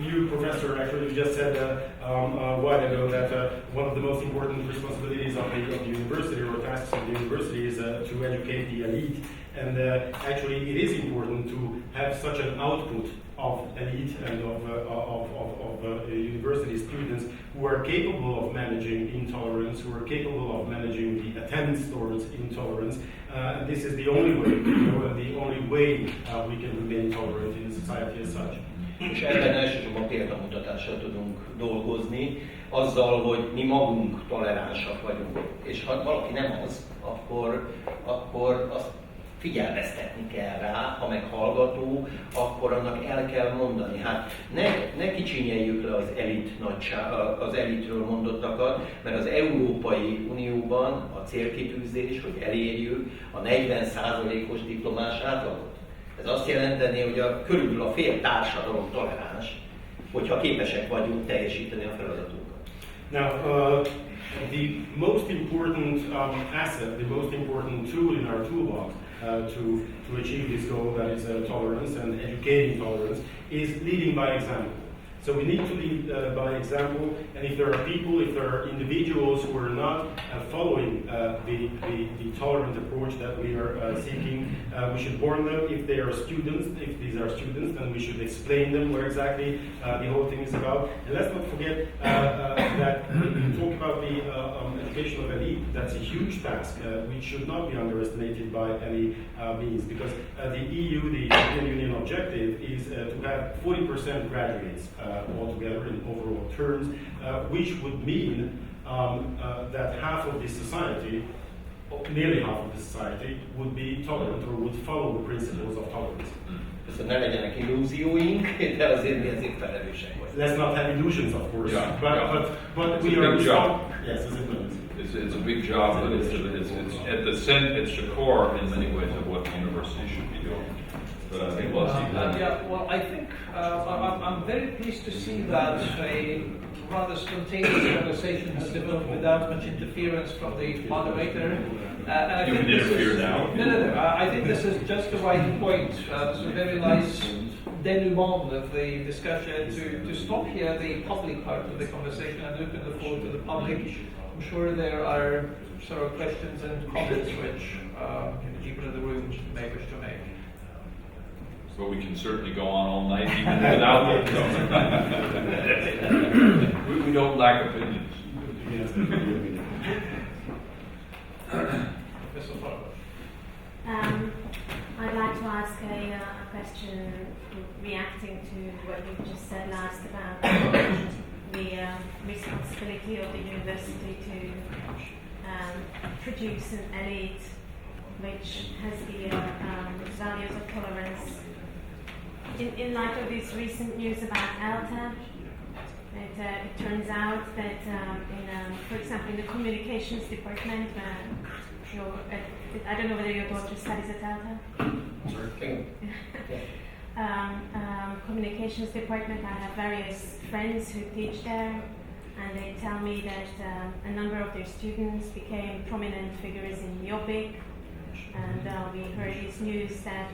You, Professor, actually just said a while ago that one of the most important responsibilities of the university, or tasks of the university, is to educate the elite. And actually, it is important to have such an output of elite and of university students who are capable of managing intolerance, who are capable of managing the attempts towards intolerance. This is the only way, and the only way we can remain tolerant in society as such. És ebben elsősorban példamutatással tudunk dolgozni, azzal, hogy mi magunk toleránsak vagyunk. És ha valaki nem az, akkor azt figyelmeztetni kell rá, ha meg hallgató, akkor annak el kell mondani. Hát ne kicsinyeljük le az elitről mondottakat, mert az Európai Unióban a célkitűzés, hogy elérjük a 40%-os diplomás átlagot. Ez azt jelenteni, hogy körülbelül a fél társadalom toleráns, hogyha képesek vagyunk teljesíteni a feladatunkat. Now, the most important asset, the most important tool in our toolbox to achieve this goal, that is tolerance and educating tolerance, is leading by example. So we need to lead by example, and if there are people, if there are individuals who are not following the tolerant approach that we are seeking, we should warn them. If they are students, if these are students, then we should explain them what exactly the whole thing is about. And let's not forget that when we talk about the education of elite, that's a huge task, which should not be underestimated by any means, because the EU, the European Union objective is to have 40% graduates altogether in overall terms, which would mean that half of the society, nearly half of the society, would be tolerant or would follow the principles of tolerance. Viszont ne legyenek illúzióink, de azért mi ezért felelősek vagyunk. Let's not have illusions, of course, but It's we a are big job. Yes, It's a big job, but it's at the center, it's the core in many ways of what the university should be doing. But I think well, I think I'm very pleased to see that a rather spontaneous conversation has developed without much interference from the moderator. And I You think can this interfere is, now. No. I think this is just the right point. It's a very nice denouement of the discussion to stop here the public part of the conversation and open the floor to the public. I'm sure there are sort of questions and comments which the people in the room may wish to make. But we can certainly go on all night even without them. We don't lack opinions. I'd like to ask a question reacting to what you just said last about the responsibility of the university to produce an elite which has the values of tolerance. In light of this recent news about ELTE, it turns out that, for example, in the communications department, I don't know whether your daughter studies at ELTE. Communications department, I have various friends who teach there, and they tell me that a number of their students became prominent figures in Jobbik, and we heard this news that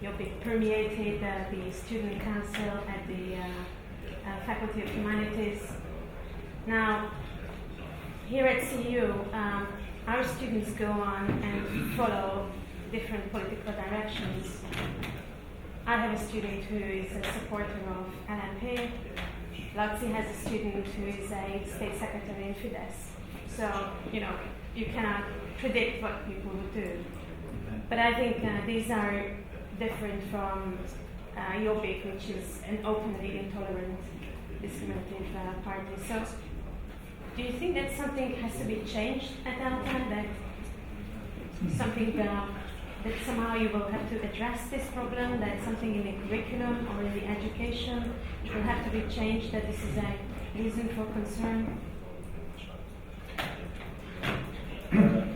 Jobbik permeated the student council at the Faculty of Humanities. Now, here at CU, our students go on and follow different political directions. I have a student who is a supporter of LNP. Lazzi has a student who is a state secretary in Fidesz. So, you cannot predict what people will do. But I think these are different from Jobbik, which is an openly intolerant, discriminative party. So, do you think that something has to be changed at ELTE, that something that somehow you will have to address this problem, that something in the curriculum or in the education will have to be changed, that this is a reason for concern?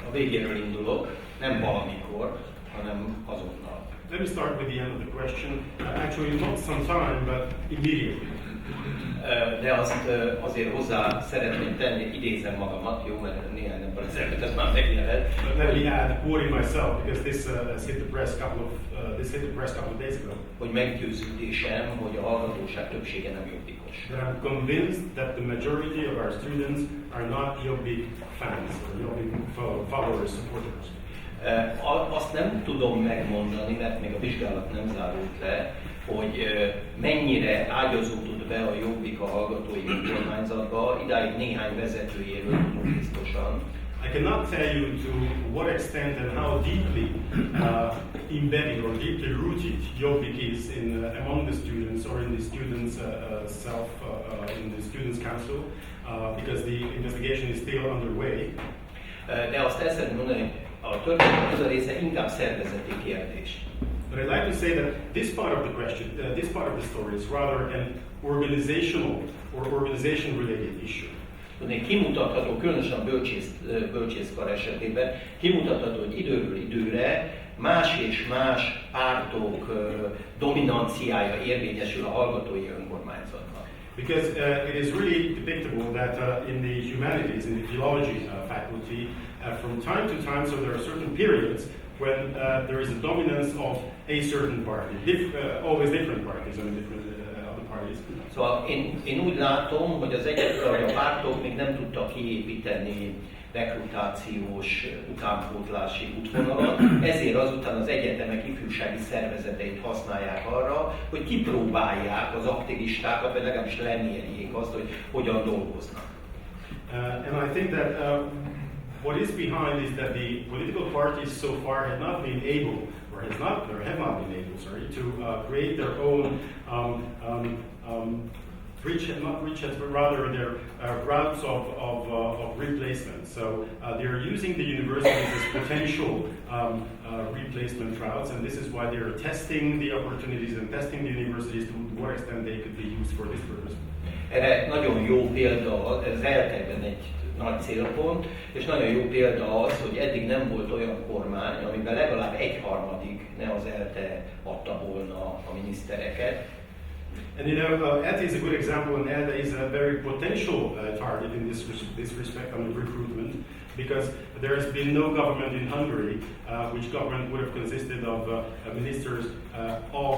A végéről indulok, nem valamikor, hanem azonnal. Let me start with the end of the question. Actually, not sometime, but immediately. De azt azért hozzá szeretném tenni, idézem magamat, jó, mert néhány nappal ezelőtt ez már megjelent. But let me add, quoting myself, because this hit the press a couple of days ago. Hogy meggyőződésem, hogy a hallgatóság többsége nem jobbikos. That I'm convinced that the majority of our students are not Jobbik fans or Jobbik followers, supporters. Azt nem tudom megmondani, mert még a vizsgálat nem zárult le, hogy mennyire ágyazódott be a Jobbik a hallgatói önkormányzatba, idáig néhány vezetőjéről tudunk biztosan. I cannot tell you to what extent and how deeply embedded or deeply rooted Jobbik is among the students or in the students' in the students' council, because the investigation is still underway. De azt el szeretném mondani, hogy a történet ez a része inkább szervezeti kérdés. But I'd like to say that this part of the question, this part of the story is rather an organizational or organization-related issue. Tudnék, kimutatható, különösen a bölcsészkar esetében, kimutatható, hogy időről időre más és más pártok dominanciája érvényesül a hallgatói önkormányzatnak. Because it is really depictable that in the humanities, in the philology faculty, from time to time, so there are certain periods when there is a dominance of a certain party, always different parties, I mean different other parties. Szóval én úgy látom, hogy a pártok még nem tudtak kiépíteni rekrutációs, utánpótlási útvonalat, ezért azután az egyetemek ifjúsági szervezeteit használják arra, hogy kipróbálják az aktivistákat, vagy legalábbis lemérjék azt, hogy hogyan dolgoznak. And I think that what is behind is that the political parties so far have not been able, or have not been able, to create their own not bridgeheads, but rather their routes of replacement. So they're using the universities as potential replacement routes, and this is why they're testing the opportunities and testing the universities to what extent they could be used for this purpose. Erre nagyon jó példa, ez ELTE-ben egy nagy célpont, és nagyon jó példa az, hogy eddig nem volt olyan kormány, amiben legalább egyharmadig ne az ELTE adta volna a minisztereket. And you know, ELTE is a good example, and ELTE is a very potential target in this respect on the recruitment, because there has been no government in Hungary, which government would have consisted of ministers of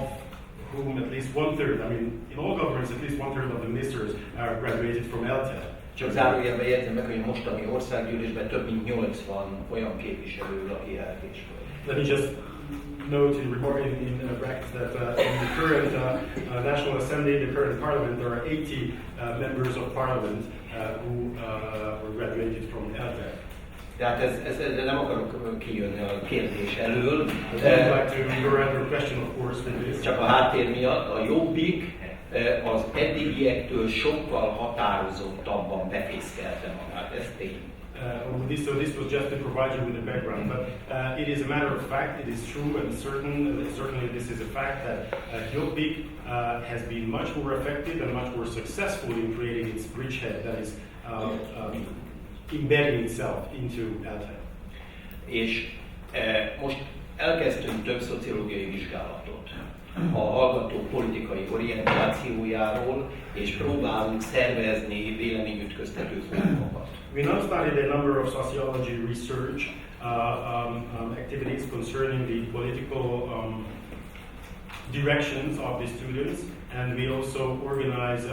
whom at least one-third, I mean, in all governments at least one-third of the ministers graduated from ELTE. Csak zárójelben jegyzem meg, hogy a mostani országgyűlésben több mint 80 olyan képviselő, aki ELTE-s volt. Let me just note in Rectors that in the current National Assembly, the current Parliament, there are 80 members of Parliament who were graduated from ELTE. Tehát ez nem akarok kijönni a kérdés elől. I would like to go around your question, of course, with this. Csak a háttér miatt a Jobbik az eddigiektől sokkal határozottabban befészkelte magát, ez tény. So this was just to provide you with a background, but it is a matter of fact, it is true and certainly this is a fact that Jobbik has been much more effective and much more successful in creating its bridgehead that is embedding itself into ELTE. És most elkezdtünk több szociológiai vizsgálatot a hallgatók politikai orientációjáról, és próbálunk szervezni véleményütköztető fórumokat. We now started a number of sociology research activities concerning the political directions of the students, and we also organize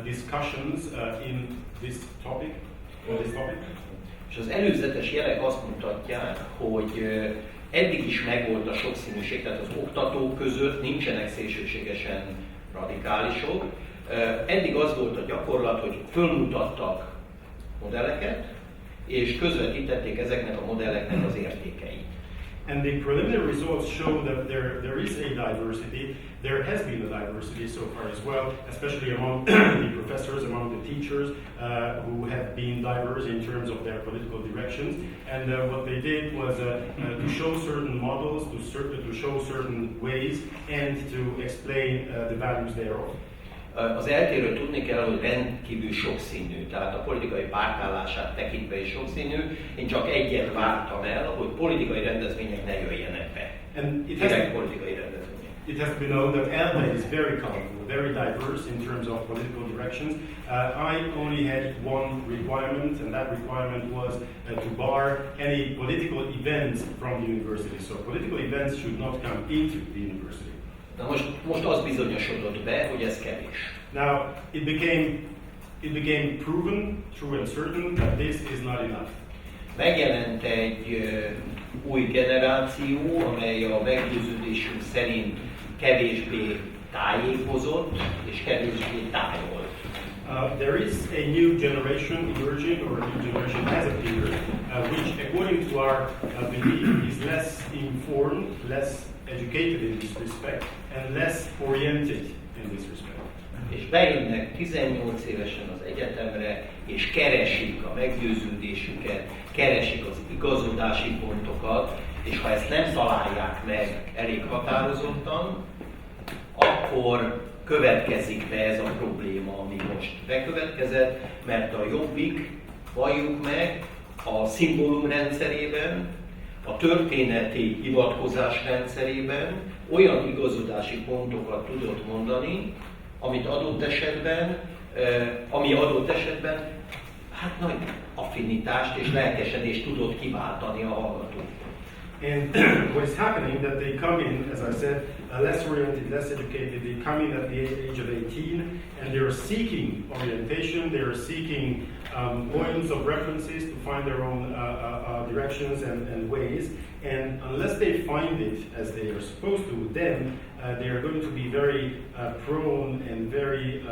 discussions in this topic. És az előzetes jelek azt mutatják, hogy eddig is megvolt a sokszínűség, tehát az oktatók között nincsenek szélsőségesen radikálisok. Eddig az volt a gyakorlat, hogy fölmutattak modelleket, és közvetítették ezeknek a modelleknek az értékeit. And the preliminary results show that there is a diversity. There has been a diversity so far as well, especially among the professors, among the teachers who have been diverse in terms of their political directions. And what they did was to show certain models, to show certain ways, and to explain the values thereof. Az ELTE-ről tudni kell, hogy rendkívül sokszínű, tehát a politikai pártállását tekintve is sokszínű. Én csak egyet vártam el, hogy politikai rendezvények ne jöjjenek be. Politikai rendezvények. It has been known that ELTE is very colorful, very diverse in terms of political directions. I only had one requirement, and that requirement was to bar any political events from the university. So political events should not come into the university. Na most az bizonyosodott be, hogy ez kevés. Now it became proven, true and certain, that this is not enough. Megjelent egy új generáció, amely a meggyőződésünk szerint kevésbé tájékozott és kevésbé tájolt. There is a new generation emerging, or a new generation has appeared, which, according to our belief, is less informed, less educated in this respect, and less oriented in this respect. És bejönnek 18 évesen az egyetemre, és keresik a meggyőződésüket, keresik az igazodási pontokat, és ha ezt nem találják meg elég határozottan, akkor következik be ez a probléma, ami most bekövetkezett, mert a Jobbik, valljuk meg, a szimbólum rendszerében, a történeti hivatkozás rendszerében olyan igazodási pontokat tudott mondani, ami adott esetben hát nagy affinitást és lelkesedést tudott kiváltani a hallgatókban. And what is happening that they come in, as I said, less oriented, less educated. They come in at the age of 18, and they are seeking orientation. They are seeking points of references to find their own directions and ways. And unless they find it as they are supposed to, then they are going to be very prone and very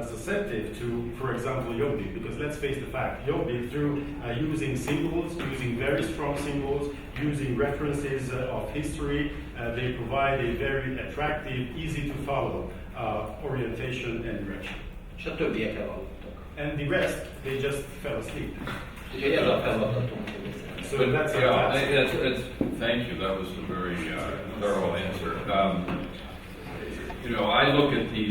susceptible to, for example, Jobbik. Because let's face the fact, Jobbik, through using symbols, using very strong symbols, using references of history, they provide a very attractive, easy to follow orientation and direction. És a többiek elaludtak. And the rest, they just fell asleep. Úgyhogy ez a feladatunk. So But, that's thank you. That was a very thorough answer. You know, I look at these